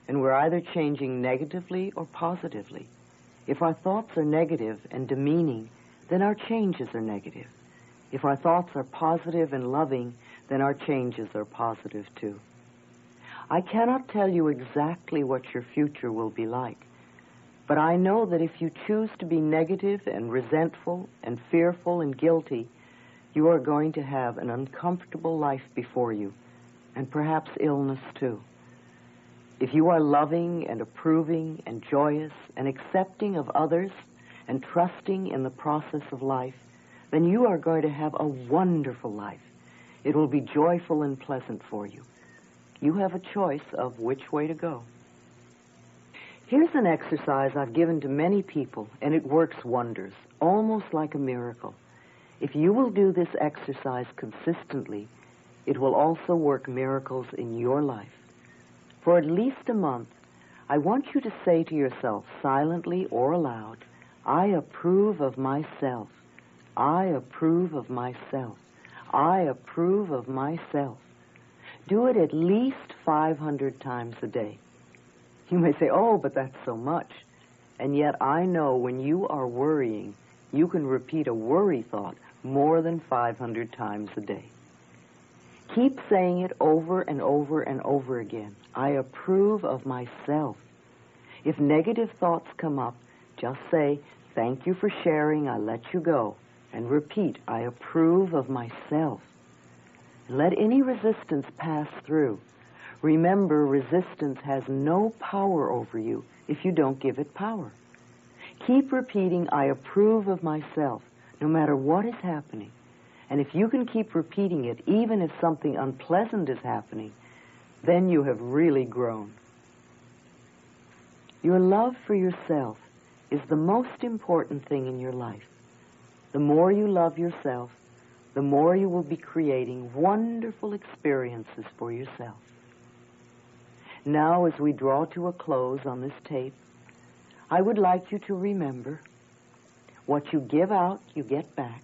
and we're either changing negatively or positively. If our thoughts are negative and demeaning, then our changes are negative. If our thoughts are positive and loving, then our changes are positive too. I cannot tell you exactly what your future will be like, but I know that if you choose to be negative and resentful and fearful and guilty, you are going to have an uncomfortable life before you, and perhaps illness too. If you are loving and approving and joyous and accepting of others and trusting in the process of life, then you are going to have a wonderful life. It will be joyful and pleasant for you. You have a choice of which way to go. Here's an exercise I've given to many people, and it works wonders, almost like a miracle. If you will do this exercise consistently, it will also work miracles in your life. For at least a month, I want you to say to yourself, silently or aloud, I approve of myself. I approve of myself. I approve of myself. Do it at least 500 times a day. You may say, oh, but that's so much. And yet I know when you are worrying, you can repeat a worry thought more than 500 times a day. Keep saying it over and over and over again. I approve of myself. If negative thoughts come up, just say, thank you for sharing, I let you go. And repeat, I approve of myself. Let any resistance pass through. Remember, resistance has no power over you if you don't give it power. Keep repeating, I approve of myself, no matter what is happening. And if you can keep repeating it, even if something unpleasant is happening, then you have really grown. Your love for yourself is the most important thing in your life. The more you love yourself, the more you will be creating wonderful experiences for yourself. Now, as we draw to a close on this tape, I would like you to remember, what you give out, you get back.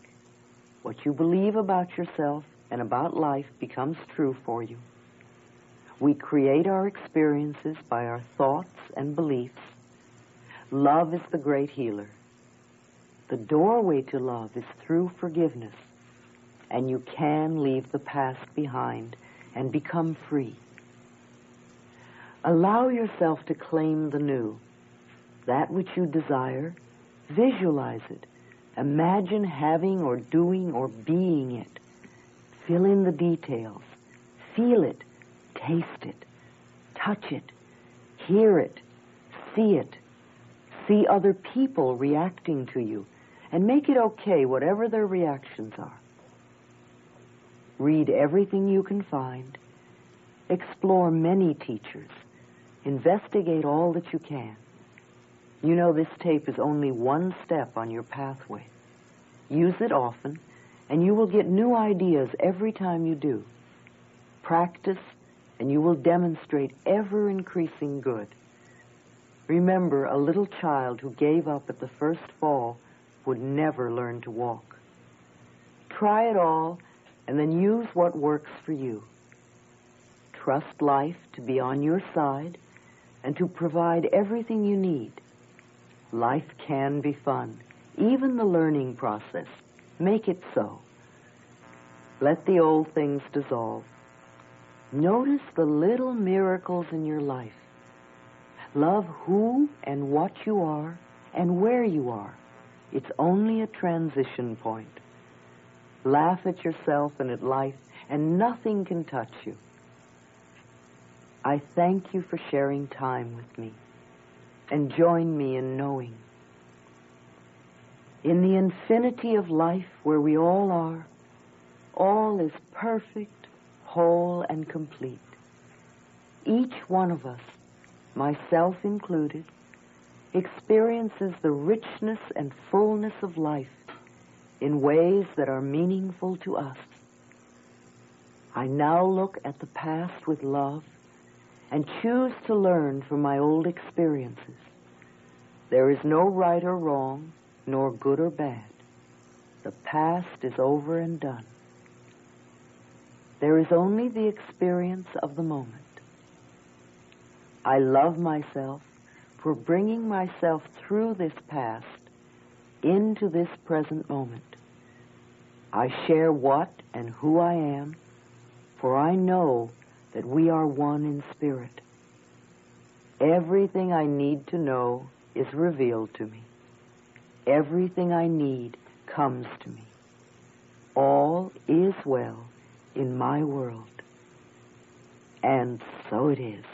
What you believe about yourself and about life becomes true for you. We create our experiences by our thoughts and beliefs. Love is the great healer. The doorway to love is through forgiveness, and you can leave the past behind and become free. Allow yourself to claim the new. That which you desire, visualize it. Imagine having or doing or being it. Fill in the details. Feel it. Taste it. Touch it. Hear it. See it. See other people reacting to you. And make it okay, whatever their reactions are. Read everything you can find. Explore many teachers. Investigate all that you can. You know, this tape is only one step on your pathway. Use it often, and you will get new ideas every time you do. Practice, and you will demonstrate ever-increasing good. Remember, a little child who gave up at the first fall would never learn to walk. Try it all, and then use what works for you. Trust life to be on your side and to provide everything you need. Life can be fun, even the learning process. Make it so. Let the old things dissolve. Notice the little miracles in your life. Love who and what you are and where you are. It's only a transition point. Laugh at yourself and at life, and nothing can touch you. I thank you for sharing time with me, and join me in knowing. In the infinity of life where we all are, all is perfect, whole, and complete. Each one of us, myself included, experiences the richness and fullness of life in ways that are meaningful to us. I now look at the past with love and choose to learn from my old experiences. There is no right or wrong, nor good or bad. The past is over and done. There is only the experience of the moment. I love myself for bringing myself through this past into this present moment. I share what and who I am, for I know that we are one in spirit. Everything I need to know is revealed to me. Everything I need comes to me. All is well in my world. And so it is.